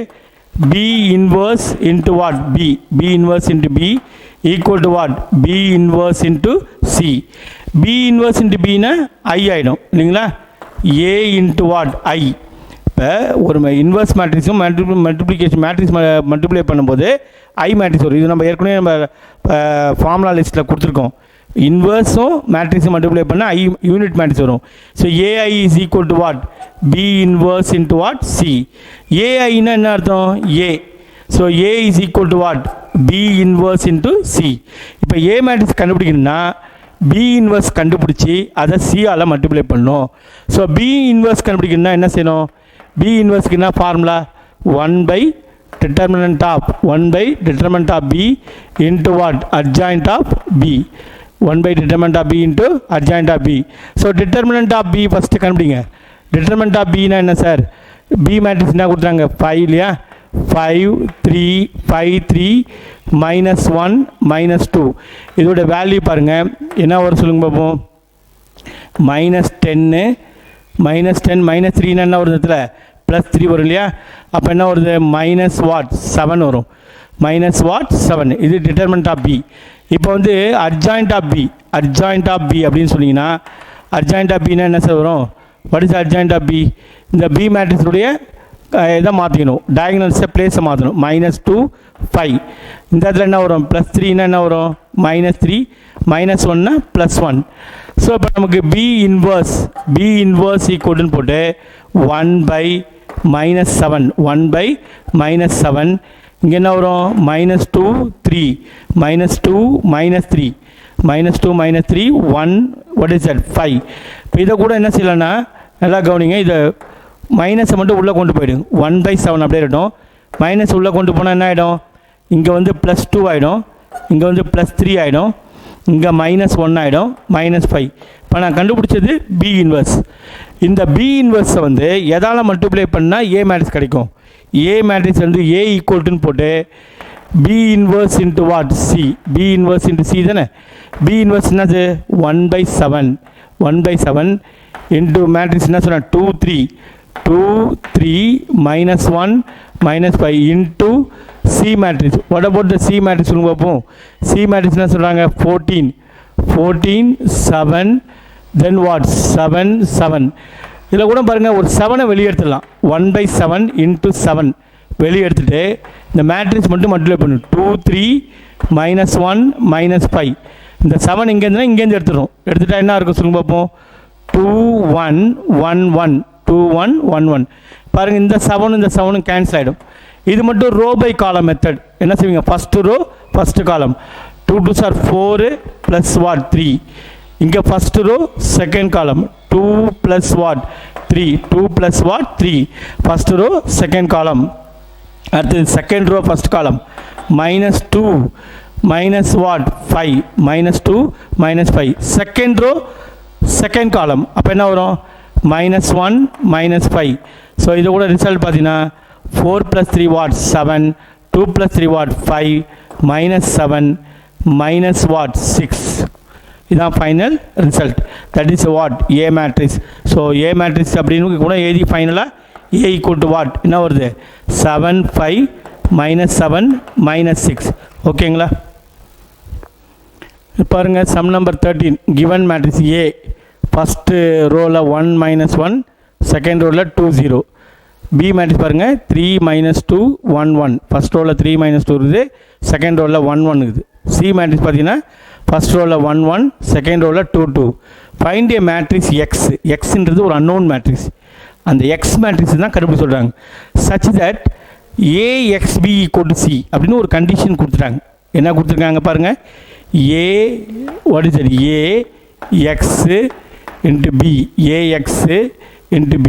B inverse into what? B. B inverse into B equal to what? B inverse into C. B inverse into பின்னா I ஆகிடும் இல்லைங்களா? A into what? I. இப்போ ஒரு இன்வர்ஸ் மேட்ரிக்ஸும் மல்டிப்ளிகேஷன் மேட்ரிக்ஸ் மல்டிப்ளை பண்ணும்போது I மேட்ரிக்ஸ் வரும். இது நம்ம ஏற்கனவே நம்ம ஃபார்முலா லிஸ்ட்டில் கொடுத்துருக்கோம். இன்வர்ஸும் மேட்ரிக்ஸும் மல்டிப்ளை பண்ணால் I யூனிட் மேட்ரிக்ஸ் வரும். So AI is equal to what? B inverse into what? C. AIன்னா என்ன அர்த்தம்? A. So A is equal to what? B inverse into C. இப்போ A மேட்ரிக்ஸ் கண்டுபிடிக்கணும்னா B இன்வர்ஸ் கண்டுபிடிச்சி அதை சியால் மல்டிப்ளை பண்ணணும். So B inverse கண்டுபிடிக்கணும்னா என்ன செய்யணும்? B இன்வர்ஸ்க்கு என்ன formula? 1/determinant of B into what? adjoint of B. 1/determinant of B into adjoint of B. So determinant of B first கண்டுபிடிங்க. determinant of B என்ன sir? B matrix என்ன கொடுத்துறாங்க? 5 இல்லையா? 5 3 5 3 -1 -2. இதோட வேல்யூ பாருங்கள் என்ன வரும் சொல்லுங்க பார்ப்போம். -10 -3 என்ன வருது? இடத்துல +3 வரும் இல்லையா? அப்போ என்ன வருது? -7 வரும். minus what 7. இது determinant of B. இப்போ வந்து adjoint of B அப்படின்னு சொன்னீங்கன்னா adjoint of B னா என்ன சார் வரும்? what is adjoint of B? இந்த B matrix உடைய இதை மாற்றிக்கணும், டயகனல்ஸை பிளேஸை மாற்றணும். -2 5. இந்த இடத்துல என்ன வரும்? +3 என்ன வரும்? -3 -1 +1. ஸோ இப்போ நமக்கு B இன்வர்ஸ் ஈக்குவல்னு போட்டு 1/-7 1/-7. இங்கே என்ன வரும்? -2 3 -2 -3 -2 -3 1 what is that 5. இப்போ இதை கூட என்ன செய்யலாம்னா நல்லா கவனிங்க, இதை மைனஸை மட்டும் உள்ளே கொண்டு போயிடும். 1/7 அப்படியே இருக்கட்டும். மைனஸ் உள்ளே கொண்டு போனால் என்ன ஆகிடும்? இங்கே வந்து +2 ஆகிடும், இங்கே வந்து +3 ஆகிடும், இங்கே -1 ஆகிடும், -5. இப்போ நான் கண்டுபிடிச்சது B இன்வர்ஸ். இந்த B இன்வர்ஸை வந்து எதால் மல்டிப்ளை பண்ணால் A மேட்ரிக்ஸ் கிடைக்கும்? A மேட்ரிக்ஸ் வந்து A ஈக்குவல்ட்டுன்னு போட்டு B inverse into what? C. B inverse into C தானே? B இன்வர்ஸ் என்னது? 1/7 இன்ட்டு மேட்ரிக்ஸ் என்ன சொன்னால் 2 3 -1 -5 into C matrix. What about the C matrix? C matrix என்ன சொல்கிறாங்க? 14 7 then what? 7 7. இதில் கூட பாருங்கள், ஒரு 7 வெளியே எடுத்துடலாம். 1/7 into 7 வெளியே எடுத்துகிட்டு இந்த மேட்ரிக்ஸ் மட்டும் மல்டிப்ளை பண்ணு. 2 3 -1 -5. இந்த 7 இங்கேருந்துனா இங்கேருந்து எடுத்துடும். எடுத்துட்டா என்ன இருக்கும் சொல்லுங்க பார்ப்போம்? 2 1 1 1 2 1 1 1. பாருங்கள், இந்த 7 இந்த 7 கேன்சல் ஆகிடும். இது மட்டும் ரோ பை காலம் மெத்தட். என்ன செய்வீங்க? ஃபஸ்ட்டு ரோ ஃபஸ்ட்டு காலம். 2 2s are 4 + what 3. இங்கே ஃபஸ்ட்டு ரோ செகண்ட் காலம் 2 + what 3 2 + what 3. First row second column. அடுத்தது செகண்ட் ரோ ஃபஸ்ட் காலம் -2 -what 5 -2 -5. செகண்ட் ரோ செகண்ட் காலம். அப்போ என்ன வரும்? -1 -5. ஸோ இது கூட ரிசல்ட் பார்த்தீங்கன்னா 4 + 3 வாட் 7 2 + 3 வாட் 5 -7 -what 6. இதுதான் final result. That is what? A matrix. So A matrix அப்படின்னு கூட எழுதி ஃபைனலாக A ஈக்குவல் டு வாட் என்ன வருது? 7 5 -7 -6. ஓகேங்களா? பாருங்கள், sum number 13. Given matrix A first ரோவில் 1 -1, செகண்ட் ரோவில் 2 0. B மேட்ரிக்ஸ் பாருங்கள் 3 -2 1 1. ஃபஸ்ட் ரோவில் 3 -2 இருக்குது, செகண்ட் ரோவில் 1 1 இருக்குது. C மேட்ரிக்ஸ் பார்த்தீங்கன்னா ஃபஸ்ட் ரோவில் 1 1, செகண்ட் ரோவில் 2 2. Find A matrix X. எக்ஸ்ன்றது ஒரு அன்னோன் மேட்ரிக்ஸ். அந்த எக்ஸ் மேட்ரிக்ஸ் தான் கண்டுபிடிச்சு சொல்கிறாங்க. சச் தட் AXB = C அப்படின்னு ஒரு கண்டிஷன் கொடுத்துட்டாங்க. என்ன கொடுத்துருக்காங்க பாருங்கள்? what is it? AX into B into B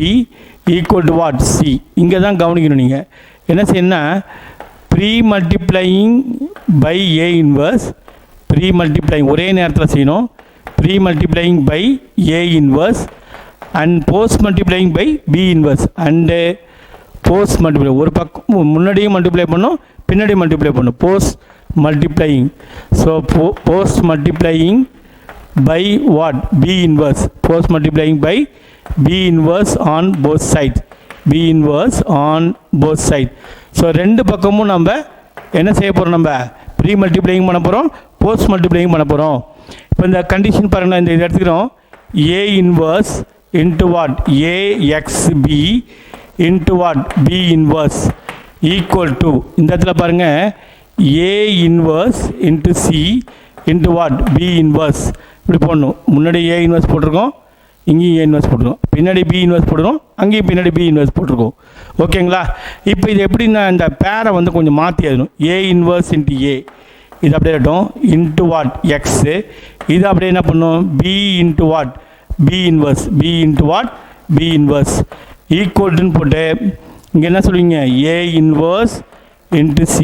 equal to what? C. இங்கே தான் கவனிக்கணும். நீங்கள் என்ன செய்யணும்னா pre multiplying by A inverse, pre multiplying ஒரே நேரத்தில் செய்யணும். Pre multiplying by A inverse and post multiplying by B inverse and post multiply. ஒரு பக்கம் முன்னாடியும் மல்டிப்ளை பண்ணோம், பின்னாடி மல்டிப்ளை பண்ணும். Post multiplying. So post multiplying by what? B inverse. Post multiplying by B inverse on both sides. B inverse on both sides. So ரெண்டு பக்கமும் நம்ம என்ன செய்ய போகிறோம்? நம்ம ப்ரீ மல்டிப்ளையிங் பண்ண போகிறோம், போஸ்ட் மல்டிப்ளையிங் பண்ண போகிறோம். இப்போ இந்த கண்டிஷன் பாருங்கள், இந்த இது எடுத்துக்கிறோம். A inverse into what? AXB into what? B inverse equal to, இந்த இடத்துல பாருங்கள், A inverse into C into what? B inverse. இப்படி போடணும். முன்னாடி A இன்வெர்ஸ் போட்டிருக்கோம், இங்கேயும் A இன்வெர்ஸ் போட்டிருக்கோம், பின்னாடி B இன்வெர்ஸ் போட்டிருக்கோம், அங்கேயும் பின்னாடி B இன்வெர்ஸ் போட்டிருக்கோம். ஓகேங்களா? இப்போ இது எப்படின்னா இந்த பேரை வந்து கொஞ்சம் மாற்றி எழுதணும். A இன்வெர்ஸ் இன்ட்டு A, இது அப்படியே இருக்கட்டும், இன்ட்டு வாட் எக்ஸு. இது அப்படியே என்ன பண்ணும்? B into what? B inverse. B into what? B inverse ஈக்குவல்ட்டுன்னு போட்டு இங்கே என்ன சொல்லுவீங்க? A inverse into C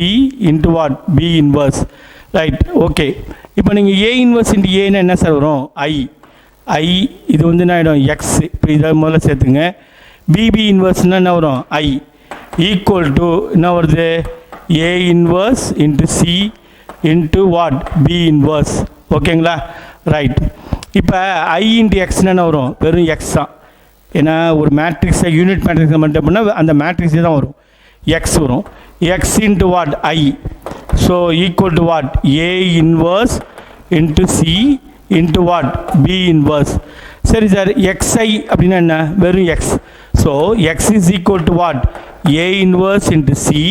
into what? B inverse. Right, okay. இப்போ நீங்கள் A இன்வெர்ஸ் இன்ட்டு ஏன்னா என்ன சார் வரும்? I இது வந்து என்ன ஆகிடும்? எக்ஸ். இப்போ இதை முதல்ல சேர்த்துங்க. BB இன்வெர்ஸ்னால் என்ன வரும்? I ஈக்குவல் டு என்ன வருது? A inverse into C into what? B inverse. ஓகேங்களா? ரைட். இப்போ I இன்ட்டு எக்ஸ்னா என்ன வரும்? வெறும் எக்ஸ் தான். ஏன்னா ஒரு மேட்ரிக்ஸை யூனிட் மேட்ரிக்ஸை மட்டும் பண்ணால் அந்த மேட்ரிக்ஸே தான் வரும், எக்ஸ் வரும். X into what? I. So equal to what A inverse into C into what B inverse. சரி சார், எக்ஸ்ஐ அப்படின்னா என்ன? வெறும் x. So x is equal to what A inverse into C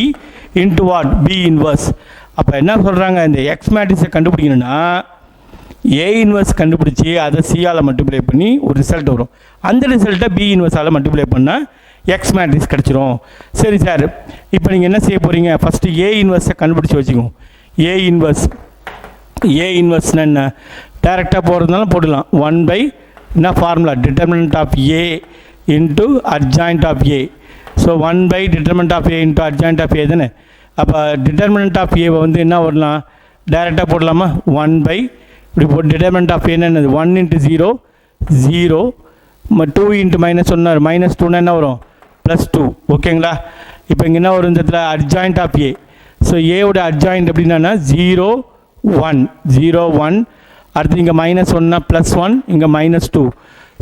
into what B inverse. அப்போ என்ன சொல்கிறாங்க, இந்த X மேட்ரிக்ஸை கண்டுபிடிக்கணும்னா ஏ இன்வர்ஸ் கண்டுபிடிச்சி அதை சியால் மல்டிப்ளை பண்ணி ஒரு ரிசல்ட் வரும். அந்த ரிசல்ட்டை பி இன்வர்ஸால் மல்டிப்ளை பண்ணால் எக்ஸ் மேட்ரிக்ஸ் கிடச்சிரும். சரி சார், இப்போ நீங்கள் என்ன செய்ய போகிறீங்க, ஃபஸ்ட்டு ஏ இன்வர்ஸை கண்டுபிடிச்சி வச்சுக்கோங்க. ஏ இன்வர்ஸ்னால் என்ன? டைரெக்டாக போகிறதுனால போடலாம். 1 என்ன formula, determinant of A into adjoint of A. So 1 determinant of A into adjoint of A தானே. அப்போ டிட்டர்மினன்ட் ஆஃப் ஏவை வந்து என்ன வரலாம், டைரெக்டாக போடலாமா? 1 இப்படி போட்டு டிட்டர்மினன்ட் ஆஃப் என்னது 1 இன்ட்டு 0 0 2 இன்ட்டு -1 -2 என்ன வரும் +2. ஓகேங்களா? இப்போ இங்கே என்ன வரும் இந்த இடத்துல அட்ஜாயிண்ட் ஆஃப் ஏ. ஸோ ஏவோட அட்ஜாயிண்ட் எப்படின்னா 0 1 0 1. அடுத்து இங்கே -1னா +1, இங்கே -2.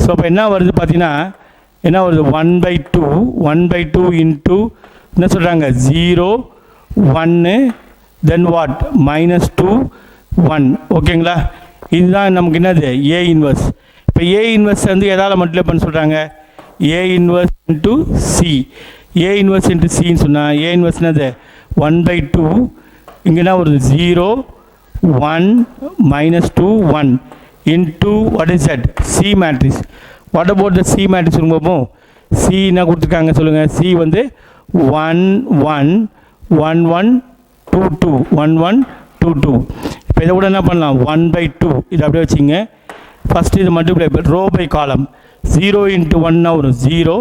ஸோ இப்போ என்ன வருது பார்த்தீங்கன்னா என்ன வருது 1/2 இன்ட்டு என்ன சொல்கிறாங்க 0 1 தென் வாட் -2 1. ஓகேங்களா? இதுதான் நமக்கு என்னது ஏ இன்வர்ஸ். இப்போ ஏ இன்வர்ஸ் வந்து எதால் மல்டிப்ளை பண்ண சொல்கிறாங்க, A inverse into C. A inverse into சின்னு சொன்னால் ஏ இன்வர்ஸ் என்னது 1/2. இங்கே என்ன வருது 0 1 -2 1 into what is that C matrix. What about the C matrix பார்ப்போம். சி என்ன கொடுத்துருக்காங்க சொல்லுங்கள். சி வந்து 1 1 1 1 2 2 1 1 2 2. இப்போ இதை கூட என்ன பண்ணலாம் 1/2 இது அப்படியே வச்சுங்க. ஃபஸ்ட்டு இது மல்டிப்ளை ரோ பை காலம். 0 இன்ட்டு 1 வரும் 0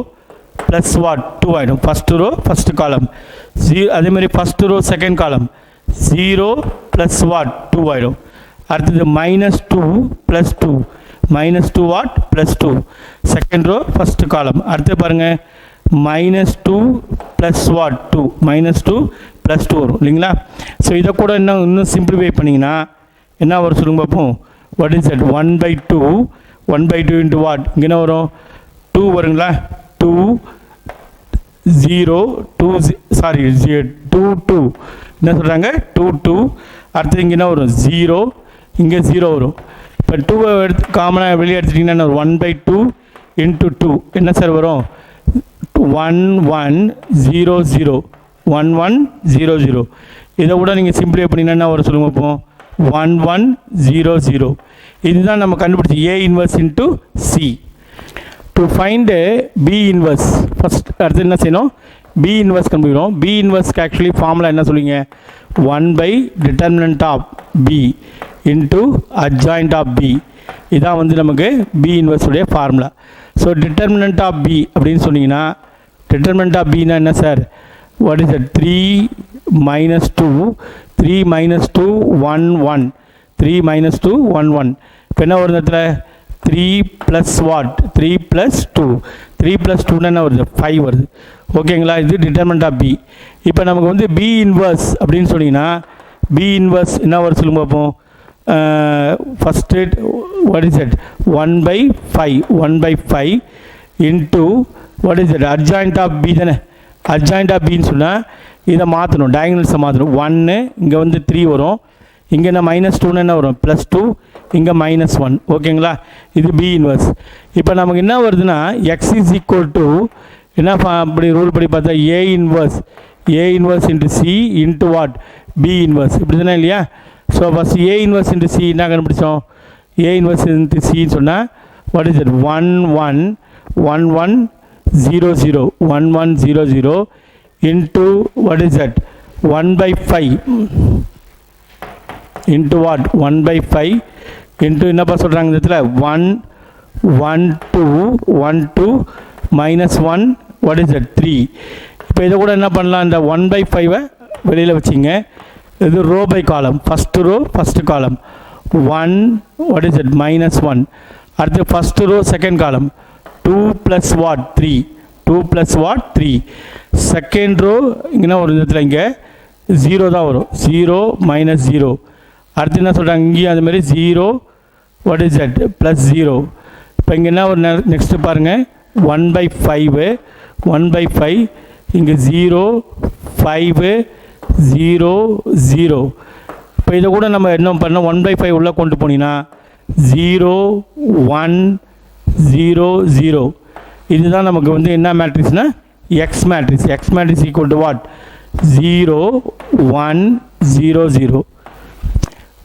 ப்ளஸ் வாட் 2 ஆகிடும். First row first column. அதேமாதிரி ஃபஸ்ட்டு ரோ செகண்ட் காலம் 0 ப்ளஸ் வாட் 2 ஆகிடும். அடுத்தது -2 + 2 -2 வாட் +2 செகண்ட் ரோ ஃபஸ்ட்டு காலம். அடுத்து பாருங்கள் -2 + வாட் 2 -2 + 2 வரும் இல்லைங்களா? ஸோ இதை கூட இன்னும் சிம்பிளிஃபை பண்ணிங்கன்னா என்ன வரும் சொல்லுங்க பார்ப்போம். What is that 1/2 into what இங்கே என்ன வரும் 2 வருங்களா? 2 0 2 சாரி 2 2 என்ன சொல்கிறாங்க 2 2. அடுத்தது இங்கே என்ன வரும் 0 இங்கே 0 வரும். இப்போ 2 எடுத்து காமனாக வெளியே எடுத்துட்டிங்கன்னா 1/2 இன்ட்டு 2 என்ன சார் வரும் 1 1 0 0 1 1 0 0. இதை கூட நீங்கள் சிம்பிளிஃபை பண்ணிங்கன்னா என்ன வரும் சொல்லுங்க இப்போ 1 1 0 0. இதுதான் நம்ம கண்டுபிடிச்சி A inverse into C. To find B inverse first அடுத்து என்ன செய்யணும், பி இன்வர்ஸ் கண்டுபிடிக்கணும். பி இன்வர்ஸ்க்கு ஆக்சுவலி ஃபார்முலா என்ன சொல்லுவீங்க 1 determinant of B into adjoint of B. இதான் வந்து நமக்கு பி இன்வர்ஸுடைய formula. So determinant of B அப்படின்னு சொன்னீங்கன்னா டிட்டர்மினன்ட் ஆஃப் பின்னா என்ன சார், வாட் இஸ் தட் 3 -2 3 -2 1 1 3 -2 1 1. இப்போ என்ன வருது இடத்துல 3 + வாட் 3 + 2 3 + 2 என்ன வருது 5 வருது. ஓகேங்களா? இது டிட்டர்மினன்ட் ஆஃப் பி. இப்போ நமக்கு வந்து பி இன்வர்ஸ் அப்படின்னு சொன்னீங்கன்னா பி இன்வர்ஸ் என்ன வருது சொல்லுங்க பார்ப்போம். First what is that 1/5 into what is that adjoint of B தானே. அட்ஜாயிண்ட் ஆஃப் பின்னு சொன்னால் இதை மாற்றணும், டயகனல்ஸை மாற்றணும். 1 இங்கே வந்து 3 வரும், இங்கே என்ன -2 என்ன வரும் +2, இங்கே -1. ஓகேங்களா? இது பி இன்வர்ஸ். இப்போ நமக்கு என்ன வருதுன்னா எக்ஸ் இஸ் ஈக்குவல் டு என்ன அப்படி ரூல் படி பார்த்தா A inverse into C into what B inverse. இப்படி தானே இல்லையா? So first A inverse into C என்ன கண்டுபிடிச்சோம், ஏ இன்வர்ஸ் இன்ட்டு சின்னு சொன்னால் what is it 1 1 1 1 0 0 1 1 0 0 into what is that 1/5 into what 1/5 into என்னப்பா சொல்கிறாங்க இந்த இடத்துல 1 1 2 1 2 -1 what is that 3. இப்போ இதை கூட என்ன பண்ணலாம், இந்த 1/5 வெளியில் வச்சிங்க. இது row by column. First row first column 1 what is it -1. அடுத்து ஃபஸ்ட்டு ரோ செகண்ட் காலம் 2 + வாட் 3 2 + வாட் 3. செகண்ட் ரோ இங்கே ஒரு இடத்துல இங்கே 0 தான் வரும் 0 -0. அடுத்து என்ன சொல்கிறாங்க இங்கேயும் அதுமாதிரி 0 வாட் இஸ் தட் +0. இப்போ இங்கே என்ன ஒரு நெக்ஸ்ட்டு பாருங்கள் 1/5 1/5 இங்கே 0 5 0 0. இப்போ இதை கூட நம்ம என்ன பண்ணோம் 1/5 உள்ளே கொண்டு போனீங்கன்னா 0 1 0 0. இதுதான் நமக்கு வந்து என்ன மேட்ரிக்ஸ்னால் X matrix. X matrix equal to what 0 1 0 0.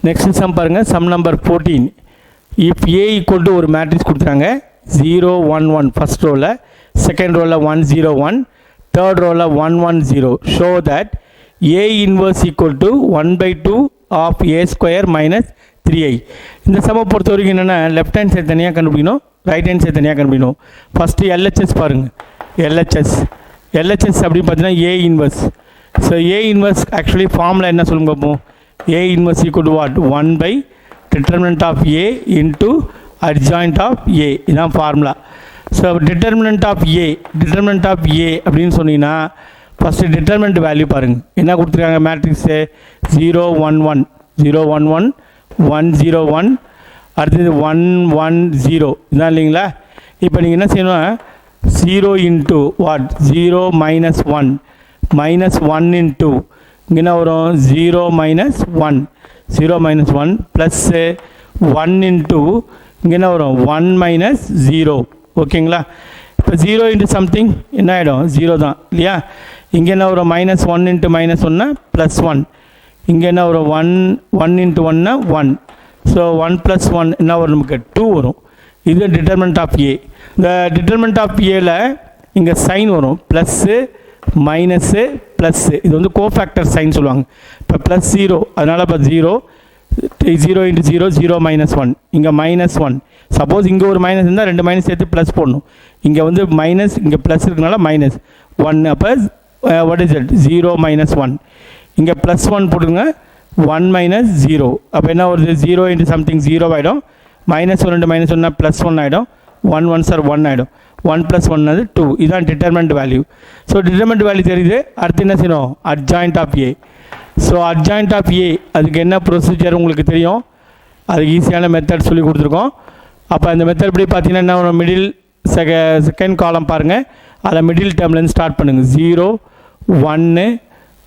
Next sum பாருங்கள், sum number 14. If A equal to ஒரு மேட்ரிக்ஸ் கொடுத்துறாங்க 0 1 1 ஃபஸ்ட் ரோவில், செகண்ட் ரோவில் 1 0 1, தேர்ட் ரோவில் 1 1 0. Show that A inverse equal to 1/2 of A square minus 3i. இந்த சம்மை பொறுத்த வரைக்கும் என்னென்னா லெஃப்ட் ஹேண்ட் சைடு தனியாக கண்டுபிடிக்கணும், ரைட் ஹேண்ட் சைடு தனியாக கண்டுபிடிக்கணும். ஃபஸ்ட்டு எல்ஹெச்எஸ் பாருங்கள், எல்ஹெச்எஸ் அப்படின்னு பார்த்தீங்கன்னா A inverse. So A inverse actually ஃபார்மில் என்ன சொல்லுங்க பார்ப்போம். A inverse equal to what 1/determinant of A into adjoint of A. இதுதான் formula. So determinant of A அப்படின்னு சொன்னீங்கன்னா ஃபஸ்ட்டு டிட்டர்மினன்ட் வேல்யூ பாருங்கள். என்ன கொடுத்துருக்காங்க மேட்ரிக்ஸு 0 1 1 0 1 1 1 0 1, அடுத்தது 1 1 0. இதான் இல்லைங்களா. இப்போ நீங்கள் என்ன செய்யணும்னா 0 into what 0 minus 1 minus 1 into இங்கே என்ன வரும் 0 மைனஸ் 1 0 மைனஸ் 1 ப்ளஸ்ஸு 1 இன்ட்டு இங்கே என்ன வரும் 1 மைனஸ் 0. ஓகேங்களா. இப்போ 0 இன்ட்டு சம்திங் என்ன ஆகிடும் 0 தான் இல்லையா. இங்கே என்ன வரும் மைனஸ் 1 இன்ட்டு மைனஸ் 1னா ப்ளஸ் 1. இங்கே என்ன வரும் 1 இன்ட்டு 1னா 1. ஸோ 1 + 1 என்ன வரும் நமக்கு 2 வரும். இது டிட்டர்மினன்ட் ஆஃப் ஏ. இந்த டிட்டர்மினன்ட் ஆஃப் ஏல இங்கே சைன் வரும் ப்ளஸ்ஸு மைனஸு ப்ளஸ்ஸு. இது வந்து கோஃபேக்டர் சைன் சொல்லுவாங்க. இப்போ ப்ளஸ் 0 அதனால் இப்போ 0 இன்ட்டு 0 0 மைனஸ் 1. இங்கே மைனஸ் 1. சப்போஸ் இங்கே ஒரு மைனஸ் இருந்தால் 2 மைனஸ் சேர்த்து ப்ளஸ் போடணும். இங்கே வந்து மைனஸ் இங்கே ப்ளஸ் இருக்கனால மைனஸ் 1. அப்போ வாட் இஸ் இட் 0 மைனஸ் 1. இங்கே ப்ளஸ் 1 போட்டுங்க 1 மைனஸ் 0. அப்போ என்ன வருது 0 இன்ட்டு சம்திங் 0 ஆகிடும். மைனஸ் 1 மைனஸ் 1 ப்ளஸ் 1 ஆகிடும். 1 1 சார் 1 ஆகிடும். 1 + 1 அது 2. இதுதான் determinant value. So determinant value தெரியுது. அடுத்து என்ன செய்யணும் adjoint of A. So adjoint of A அதுக்கு என்ன ப்ரொசீஜர் உங்களுக்கு தெரியும். அதுக்கு ஈஸியான மெத்தட் சொல்லி கொடுத்துருக்கோம். அப்போ அந்த மெத்தட் இப்படி பார்த்தீங்கன்னா என்ன மிடில் செகண்ட் காலம் பாருங்கள். அதில் மிடில் டேர்ம்லேருந்து ஸ்டார்ட் பண்ணுங்கள். 0 1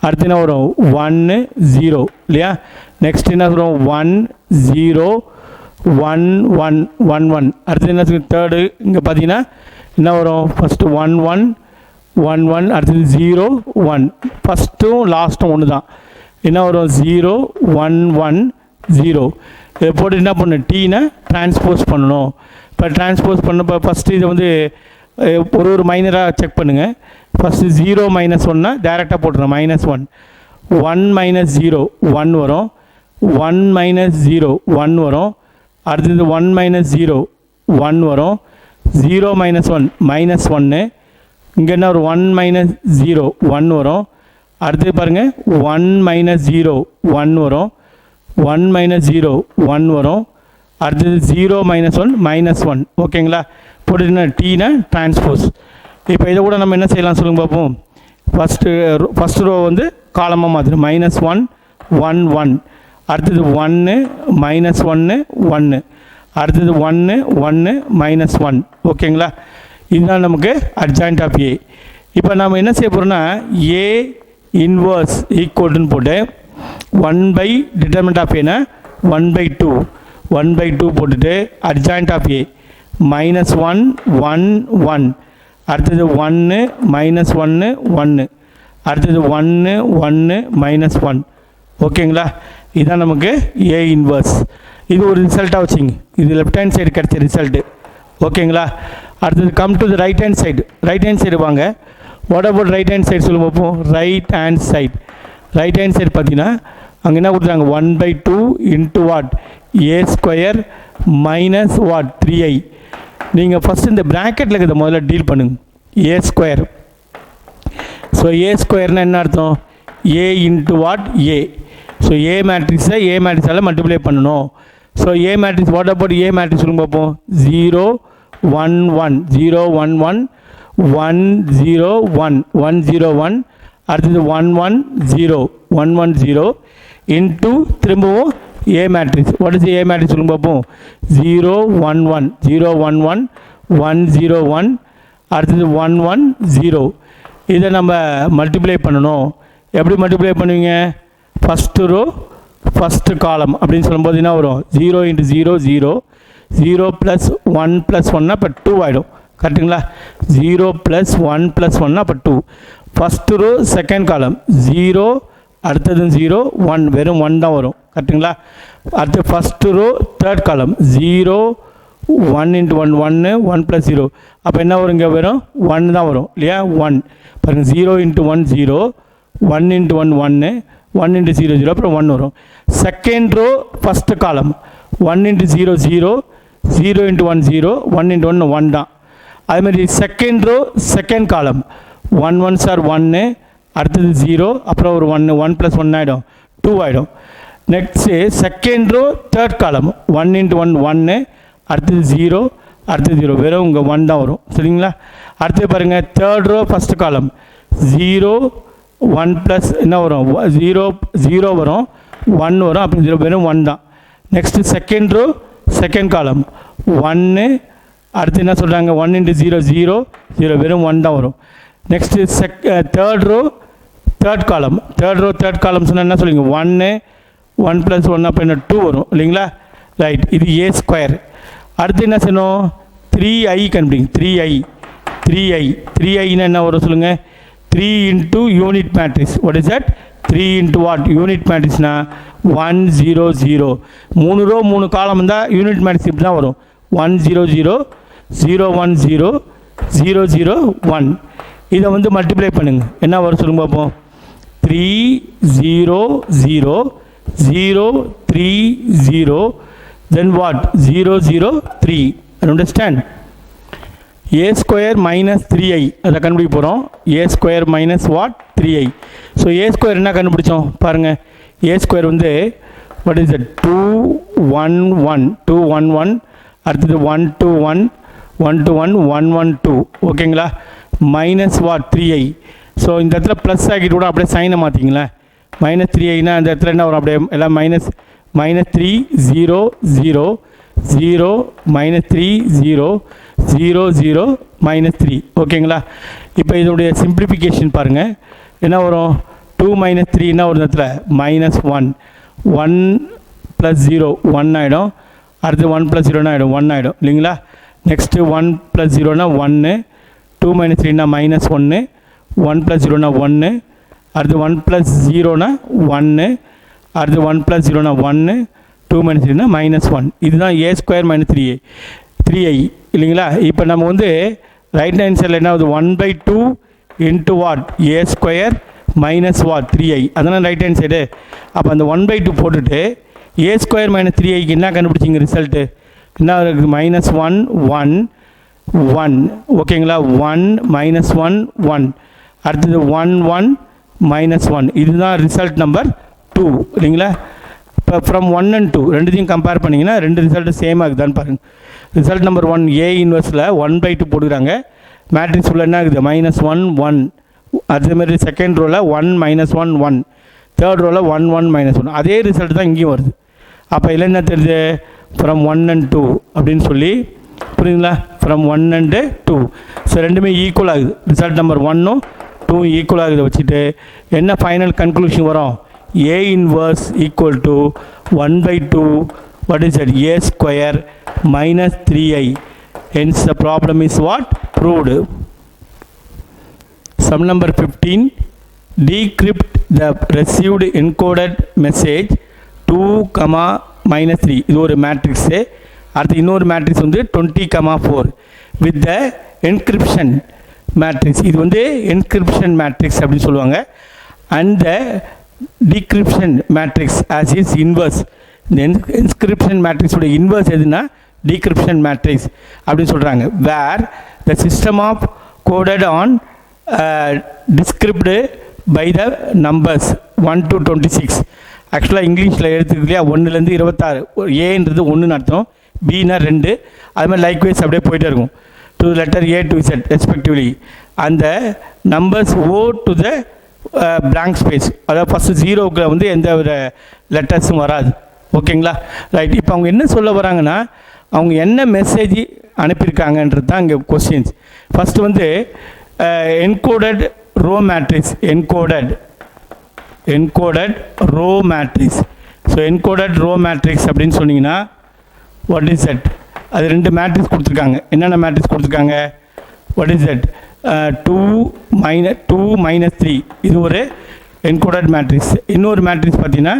அடுத்து என்ன வரும் 1 0 இல்லையா. நெக்ஸ்ட் என்ன வரும் 1 0 1 1 1 1. அடுத்து என்ன தேர்டு இங்கே பார்த்தீங்கன்னா என்ன வரும் ஃபஸ்ட்டு 1 1 1 1 அடுத்தது 0 1. ஃபஸ்ட்டும் லாஸ்ட்டும் ஒன்று தான். என்ன வரும் 0 1 1 0. இதை போட்டு என்ன பண்ணணும் டீனை டிரான்ஸ்போஸ் பண்ணணும். இப்போ டிரான்ஸ்போஸ் பண்ணப்போ ஃபஸ்ட்டு இதை வந்து ஒரு மைனராக செக் பண்ணுங்கள். ஃபஸ்ட்டு 0 மைனஸ் 1னா டேரெக்டாக போட்டுருங்க -1. 1 மைனஸ் 0 1 வரும். 1 மைனஸ் 0 1 வரும். அடுத்தது 1 மைனஸ் 0 1 வரும். 0 மைனஸ் 1 -1. இங்கே என்ன ஒரு 1 மைனஸ் 0 1 வரும். அடுத்தது பாருங்கள் 1 மைனஸ் 0 1 வரும். 1 மைனஸ் 0 1 வரும். அடுத்தது 0 மைனஸ் 1 -1. ஓகேங்களா. போட்டுன்னா டீனா டிரான்ஸ்போஸ். இப்போ இதை கூட நம்ம என்ன செய்யலாம் சொல்லுங்க பார்ப்போம். ஃபஸ்ட்டு ரோ வந்து காலமாக மாற்றிடும் -1 1 1. அடுத்தது 1 -1 1. அடுத்தது 1 1 -1. ஓகேங்களா. இதுதான் நமக்கு adjoint ஆஃப் ஏ. இப்போ நம்ம என்ன செய்ய போகிறோம்னா ஏ இன்வர்ஸ் ஈக்குவல்னு போட்டு 1/determinant ஆஃப் ஏன்னா 1/2 போட்டுட்டு adjoint ஆஃப் ஏ -1 1 1. அடுத்தது 1 -1 1. அடுத்தது 1 1 -1. ஓகேங்களா. இதுதான் நமக்கு ஏ இன்வர்ஸ். இது ஒரு ரிசல்ட்டாக வச்சுங்க. இது லெஃப்ட் ஹேண்ட் சைடு கிடைச்ச ரிசல்ட்டு. ஓகேங்களா. அடுத்தது come to the right hand side. Right hand side வாங்க. What about right hand side சொல்லுங்க பார்ப்போம். ரைட் ஹேண்ட் சைடு பார்த்தீங்கன்னா அங்கே என்ன கொடுத்துருக்காங்க 1/2 into what A square minus what 3i. நீங்கள் ஃபஸ்ட்டு இந்த ப்ராக்கெட்டில் இருக்கிறத முதல்ல டீல் பண்ணுங்க. ஏ ஸ்கொயர். ஸோ ஏ ஸ்கொயர்னால் என்ன அர்த்தம் A into what A. So A மேட்ரிக்ஸால் மல்டிப்ளை பண்ணணும். So A matrix what about A matrix சொல்லுங்க பார்ப்போம். 0 1 1 0 1 1 1 0 1 1 0 1. அடுத்தது 1 1 0 1 1 0 இன்ட்டு திரும்பவும் A matrix. What is A matrix சொல்லுங்க பார்ப்போம். 0 1 1 0 1 1 1 0 1. அடுத்தது 1 1 0. இதை நம்ம மல்டிப்ளை பண்ணணும். எப்படி மல்டிப்ளை பண்ணுவீங்க? ஃபஸ்ட்டு ரோ ஃபஸ்ட்டு காலம் அப்படின்னு சொல்லும்போது என்ன வரும்? 0 × 0 0, 0 + 1 + 1 அப்போ 2 ஆகிடும். கரெக்டுங்களா? 0 + 1 + 1 அப்போ 2. ஃபஸ்ட்டு ரோ செகண்ட் காலம் 0, அடுத்தது 0 1, வெறும் 1 தான் வரும். கரெக்டுங்களா? அடுத்து ஃபஸ்ட்டு ரோ தேர்ட் காலம் 0 1 × 1 1, 1 + 0 அப்போ என்ன வரும்? இங்கே வெறும் 1 தான் வரும் இல்லையா? 1 பாருங்கள், 0 × 1 0, 1 × 1 1, 1 × 0 0 அப்புறம் 1 வரும். செகண்ட் ரோ ஃபஸ்ட்டு காலம் 1 × 0 0, 0 × 1 0, 1 × 1 1 தான். அதுமாதிரி செகண்ட் ரோ செகண்ட் காலம் 1 1s are 1, அடுத்தது 0 அப்புறம் ஒரு 1 1 + 1 ஆகிடும், 2 ஆகிடும். நெக்ஸ்ட்டு செகண்ட் ரோ தேர்ட் காலம் 1 × 1 1, அடுத்தது 0, அடுத்தது 0, வெறும் உங்கள் 1 தான் வரும். சரிங்களா? அடுத்து பாருங்கள், தேர்ட் ரோ ஃபஸ்ட்டு காலம் 0 1 + என்ன வரும்? 0 0 வரும், 1 வரும், அப்போ 0 வெறும் 1 தான். நெக்ஸ்ட்டு செகண்ட் ரோ செகண்ட் காலம் 1, அடுத்து என்ன சொல்கிறாங்க? 1 × 0 0 0, வெறும் 1 தான் வரும். நெக்ஸ்ட்டு தேர்ட் ரோ தேர்ட் காலம் சொன்னால் என்ன சொல்லுவீங்க? 1 1 + 1 அப்போ என்ன 2 வரும் இல்லைங்களா? ரைட், இது ஏ ஸ்கொயர். அடுத்து என்ன செய்யணும்? 3i கண்டுபிடிங்க. 3i என்ன வரும் சொல்லுங்கள்? 3 × unit matrix. What is that? 3 × what? Unit மேட்ரிக்ஸ்னா 1 0 0. 3 ரோ 3 காலம் இருந்தால் யூனிட் மேட்ரிக்ஸ் இப்படி தான் வரும். 1 0 0, 0 1 0, 0 0 1. இதை வந்து மல்டிப்ளை பண்ணுங்கள். என்ன வரும் சொல்லுங்க பார்ப்போம்? 3 0 0 0 3 0, then what? 0 0 3. Understand? a square minus 3i அதை கண்டுபிடிக்க போகிறோம். a square minus what? 3i. So a square என்ன கண்டுபிடிச்சோம் பாருங்கள். a square வந்து what is it? 2 1 1 2 1 1, அடுத்தது 1 2 1 1 2 1 1 1 2. ஓகேங்களா? Minus what? 3i. ஸோ இந்த இடத்துல ப்ளஸ் ஆகிட்டு கூட அப்படியே சைனை மாற்றிங்களேன். -3iனா அந்த இடத்துல என்ன வரும்? அப்படியே எல்லாம் -3 0 0 0 -3 0 0 0 -3. ஓகேங்களா? இப்போ இதனுடைய சிம்பிளிஃபிகேஷன் பாருங்கள். என்ன வரும்? 2 - 3 என்ன ஒரு இடத்துல? -1 1 + 0 1 ஆகிடும். அடுத்து 1 + 0 ஆகிடும், 1 ஆகிடும் இல்லைங்களா? நெக்ஸ்ட்டு 1 + 0 1, 2 - 3 -1, 1 + 0 1, அடுத்து 1 + 0 1, அடுத்து 1 + 0 1, 2 - 3 -1. இதுதான் a ஸ்கொயர் -3i 3i இல்லைங்களா? இப்போ நம்ம வந்து ரைட் ஹேண்ட் சைடில் என்ன ஆகுது? 1/2 into what? a square minus what? 3i. அதனால் ரைட் ஹேண்ட் சைடு. அப்போ அந்த 1/2 போட்டுட்டு a ஸ்கொயர் -3iக்கு என்ன கண்டுபிடிச்சிங்க ரிசல்ட்டு? என்ன இருக்குது? -1 1 1. ஓகேங்களா? 1 -1 1, அடுத்தது 1 1 -1. இதுதான் ரிசல்ட் நம்பர் 2 இல்லைங்களா? இப்போ ஃப்ரம் 1 and 2 ரெண்டுத்தையும் கம்பேர் பண்ணிங்கன்னா ரெண்டு ரிசல்ட்டு சேம் ஆகுதான்னு பாருங்கள். ரிசல்ட் நம்பர் 1 a இன்வெர்ஸில் 1/2 போடுறாங்க. மேட்ரிக்ஸ் உள்ள என்ன ஆகுது? -1 1. அதேமாதிரி செகண்ட் ரோவில் 1 -1 1, தேர்ட் ரோவில் 1 1 -1. அதே ரிசல்ட் தான் இங்கேயும் வருது. அப்போ இதில் என்ன தெரியுது? ஃப்ரம் 1 and 2 அப்படின்னு சொல்லி, புரியுதுங்களா? From 1 and 2. ஸோ ரெண்டுமே ஈக்குவல் ஆகுது. ரிசல்ட் நம்பர் 1ம் 2 ஈக்குவல் ஆகுது. வச்சுட்டு என்ன ஃபைனல் கன்க்ளூஷன் வரும்? a inverse equal to 1/2, what is that? a square minus 3i. Hence the problem is what? Proved. Sum number 15. Decrypt the received encoded message 2, -3. இது ஒரு matrix. அடுத்து இன்னொரு matrix வந்து 20, 4 with the encryption matrix. இது வந்து encryption matrix அப்படின்னு சொல்லுவாங்க. And the decryption matrix as its inverse. இந்த encryption matrix உடைய inverse எதுனா decryption matrix அப்படின்னு சொல்கிறாங்க. where the system of coded on described by the numbers 1 to 26. ஆக்சுவலாக இங்கிலீஷில் எழுத்துக்கு இல்லையா? 1லேருந்து 26. ஏன்றது 1ன்னு அர்த்தம், பின்னா 2. அது மாதிரி லைக்வைஸ் அப்படியே போயிட்டே இருக்கும். to letter A to Z respectively. அந்த numbers O to the blank space. அதாவது ஃபஸ்ட்டு 0க்கு வந்து எந்த ஒரு லெட்டர்ஸும் வராது. ஓகேங்களா? ரைட். இப்போ அவங்க என்ன சொல்ல வராங்கன்னா, அவங்க என்ன மெசேஜ் அனுப்பியிருக்காங்கன்றது தான் இங்கே கொஸ்டின்ஸ். ஃபஸ்ட்டு வந்து encoded row matrix. Encoded encoded row matrix. So encoded row matrix அப்படின்னு சொன்னீங்கன்னா வாட் இஸ் தட்? அது ரெண்டு மேட்ரிக்ஸ் கொடுத்துருக்காங்க. என்னென்ன மேட்ரிக்ஸ் கொடுத்துருக்காங்க? What is that? 2 - 3 இது ஒரு என்கோடட் மேட்ரிக்ஸ். இன்னொரு மேட்ரிக்ஸ் பார்த்தீங்கன்னா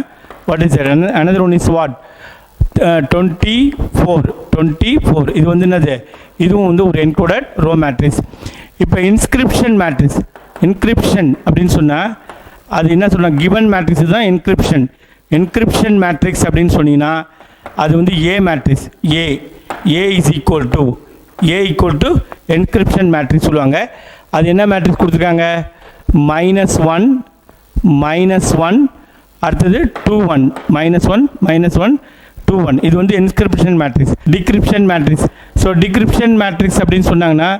what is that? another one is what? 24 இது வந்து என்னது? இதுவும் வந்து ஒரு என்கோடட் ரோ மேட்ரிக்ஸ். இப்போ இன்ஸ்கிரிப்ஷன் மேட்ரிக்ஸ். இன்கிரிப்ஷன் அப்படின்னு சொன்னால் அது என்ன சொல்லலாம்? கிவன் மேட்ரிக்ஸ் தான் என்கிரிப்ஷன் மேட்ரிக்ஸ் அப்படின்னு சொன்னீங்கன்னா அது வந்து A matrix. A is equal to encryption matrix சொல்லுவாங்க. அது என்ன மேட்ரிக்ஸ் கொடுத்துருக்காங்க? -1 அடுத்தது 2 1 2 1 இது வந்து encryption matrix. Decryption matrix. So decryption matrix அப்படின்னு சொன்னாங்கன்னா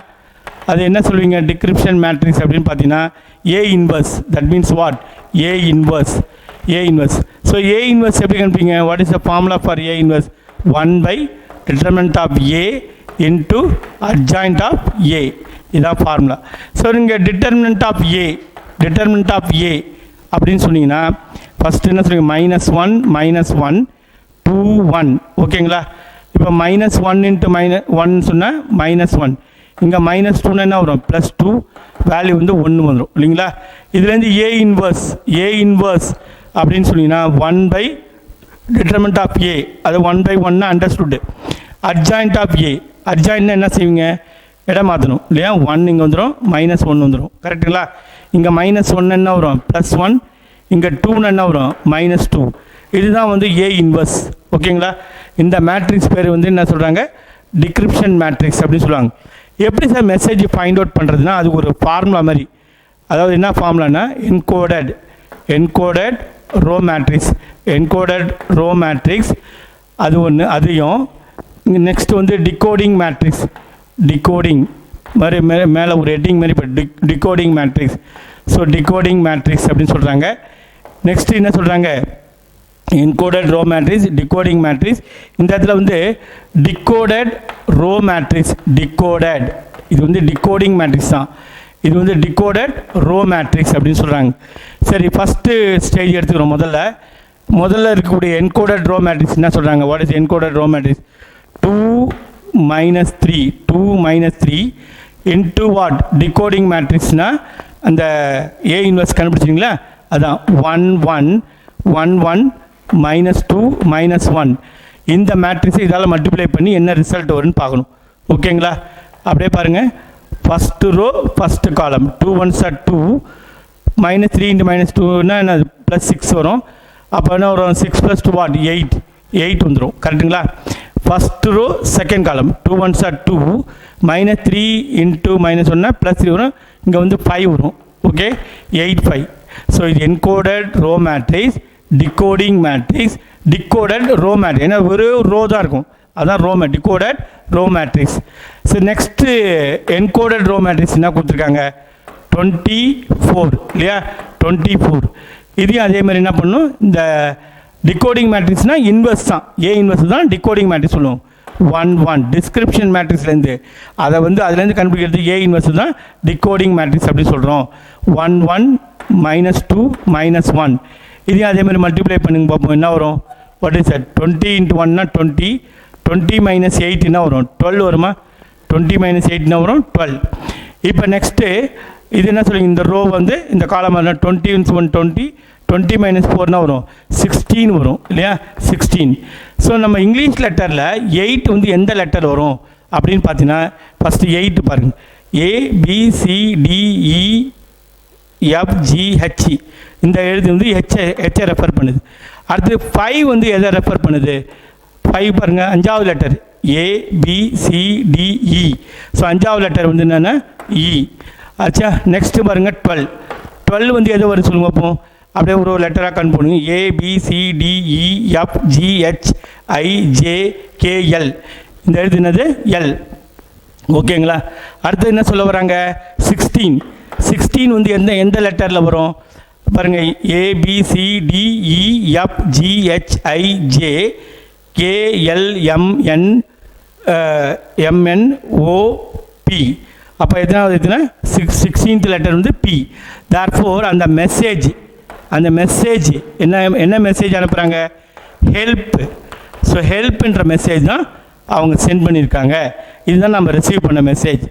அது என்ன சொல்லுவீங்க? டிகிரிப்ஷன் மேட்ரிக்ஸ் அப்படின்னு பார்த்தீங்கன்னா A inverse. That means what? A inverse. So A inverse எப்படி கண்டுபிடிங்க? What is the formula for A inverse? 1/determinant of A into adjoint of A. இதான் ஃபார்முலா. ஸோ நீங்கள் determinant of A அப்படின்னு சொன்னீங்கன்னா first என்ன சொல்லுங்க? -1 2 1 ஓகேங்களா? இப்போ -1 into -1 சொன்னால் -1. இங்கே -2 என்ன வரும்? +2 வேல்யூ வந்து 1 வந்துடும் இல்லைங்களா? இதுலேருந்து ஏ இன்வர்ஸ் அப்படின்னு சொன்னீங்கன்னா 1/determinant of A. அது 1/1 அண்டர்ஸ்டுட். அட்ஜாயிண்ட் ஆஃப் ஏ. அட்ஜாயின்ட்னா என்ன செய்வீங்க? இடம் மாற்றணும் இல்லையா? 1 இங்கே வந்துடும், -1 வந்துடும். கரெக்டுங்களா? இங்கே -1 என்ன வரும்? +1. இங்கே 2 என்ன வரும்? -2. இதுதான் வந்து ஏ இன்வர்ஸ். ஓகேங்களா? இந்த மேட்ரிக்ஸ் பேர் வந்து என்ன சொல்கிறாங்க? டிகிரிப்ஷன் மேட்ரிக்ஸ் அப்படின்னு சொல்லுவாங்க. எப்படி சார் மெசேஜ் ஃபைண்ட் அவுட் பண்ணுறதுனா அது ஒரு ஃபார்முலா மாதிரி. அதாவது என்ன ஃபார்முலானா என்கோடட் ரோ மேட்ரிக்ஸ் அது ஒன்று. அதையும் நெக்ஸ்ட் வந்து டிகோடிங் மேட்ரிக்ஸ். மாதிரி மேலே ஒரு ஹெட்டிங் மாதிரி இப்போ decoding matrix. So decoding matrix அப்படின்னு சொல்கிறாங்க. நெக்ஸ்ட் என்ன சொல்கிறாங்க? Encoded row matrix, decoding matrix. இந்த இடத்துல வந்து டிகோடட் ரோ மேட்ரிக்ஸ். இது வந்து டிகோடிங் மேட்ரிக்ஸ் தான். இது வந்து டிகோடட் ரோ மேட்ரிக்ஸ் அப்படின்னு சொல்கிறாங்க. சரி, ஃபஸ்ட்டு ஸ்டேஜ் எடுத்துக்கிறோம். முதல்ல இருக்கக்கூடிய என்கோடட் ரோ மேட்ரிக்ஸ் என்ன சொல்கிறாங்க? What is encoded row matrix? 2 - 3 into what? Decoding மேட்ரிக்ஸ்னால் அந்த ஏ இன்வர்ஸ் கண்டுபிடிச்சிங்களா? அதான் 1 1 1 1 -2 -1. இந்த மேட்ரிக்ஸை இதால் மல்டிப்ளை பண்ணி என்ன ரிசல்ட் வரும்னு பார்க்கணும். ஓகேங்களா? அப்படியே பாருங்கள். ஃபஸ்ட்டு ரோ ஃபஸ்ட்டு காலம் 2 1s are 2 -3 × -2னா என்ன? +6 வரும். அப்போ என்ன வரும்? 6 + 2 வாட்? 8 வந்துடும். கரெக்டுங்களா? ஃபஸ்ட்டு ரோ செகண்ட் காலம் 2 1s are 2 -3 × -1னா +3 வரும். இங்கே வந்து 5 வரும். ஓகே, 8 5. ஸோ இது encoded row matrix, decoding matrix, decoded row matrix. ஏன்னா ஒரு ரோ தான் இருக்கும், அதான் decoded row matrix. So next encoded row matrix என்ன கொடுத்துருக்காங்க? 24 இல்லையா? 24. இதையும் அதே மாதிரி என்ன பண்ணணும்? இந்த டிகோடிங் மேட்ரிக்ஸ்னால் இன்வர்ஸ் தான், ஏ இன்வர்ஸ் தான் டிகோடிங் மேட்ரிக்ஸ் சொல்லுவோம். 1 1 டிஸ்கிரிப்ஷன் மேட்ரிக்ஸ்லேருந்து அதை வந்து அதுலேருந்து கண்டுபிடிக்கிறது ஏ இன்வர்ஸ் தான் டிகோடிங் மேட்ரிக்ஸ் அப்படி சொல்கிறோம். 1 1 -2 -1. இதையும் அதே மாதிரி மல்டிப்ளை பண்ணுங்க பார்ப்போம் என்ன வரும்? What is that? 20 × 1 னா 20. 20 - 8 என்ன வரும்? 12 வருமா? 20 - 8 என்ன வரும்? 12. இப்போ நெக்ஸ்ட்டு இது என்ன சொல்லுங்க? இந்த ரோ வந்து இந்த காலம் 20 × 1 20. 20 - 4 வரும்? 16 வரும் இல்லையா? 16. ஸோ நம்ம இங்கிலீஷ் லெட்டரில் 8 வந்து எந்த லெட்டர் வரும் அப்படின்னு பார்த்தீங்கன்னா ஃபஸ்ட்டு 8 பாருங்கள். ABCDEFGH இந்த எழுத்து வந்து ஹெச்சை ரெஃபர் பண்ணுது. அடுத்து 5 வந்து எதை ரெஃபர் பண்ணுது? 5 பாருங்கள், 5வது லெட்டர் ABCDE. ஸோ 5வது லெட்டர் வந்து என்னென்னா இ. ஆச்சா, நெக்ஸ்ட்டு பாருங்கள் 12. 12 வந்து எதை வரும் சொல்லுங்க பார்ப்போம். அப்படியே ஒரு லெட்டராக கண் பண்ணுங்க. ABCDEFGHIJKL இந்த எழுத்து என்னது? எல். ஓகேங்களா? அடுத்து என்ன சொல்ல வராங்க? 16. 16 வந்து எந்த லெட்டரில் வரும் பாருங்கள்? ABCDEFGHIJKLMNOP. அப்போ எத்தனாவது? 16th லெட்டர் வந்து பி. தேர்ஃபோர் அந்த அந்த மெசேஜ் என்ன மெசேஜ் அனுப்புகிறாங்க? ஹெல்ப். ஸோ ஹெல்ப்ன்ற மெசேஜ் தான் அவங்க சென்ட் பண்ணியிருக்காங்க. இதுதான் நம்ம ரிசீவ் பண்ண மெசேஜ்.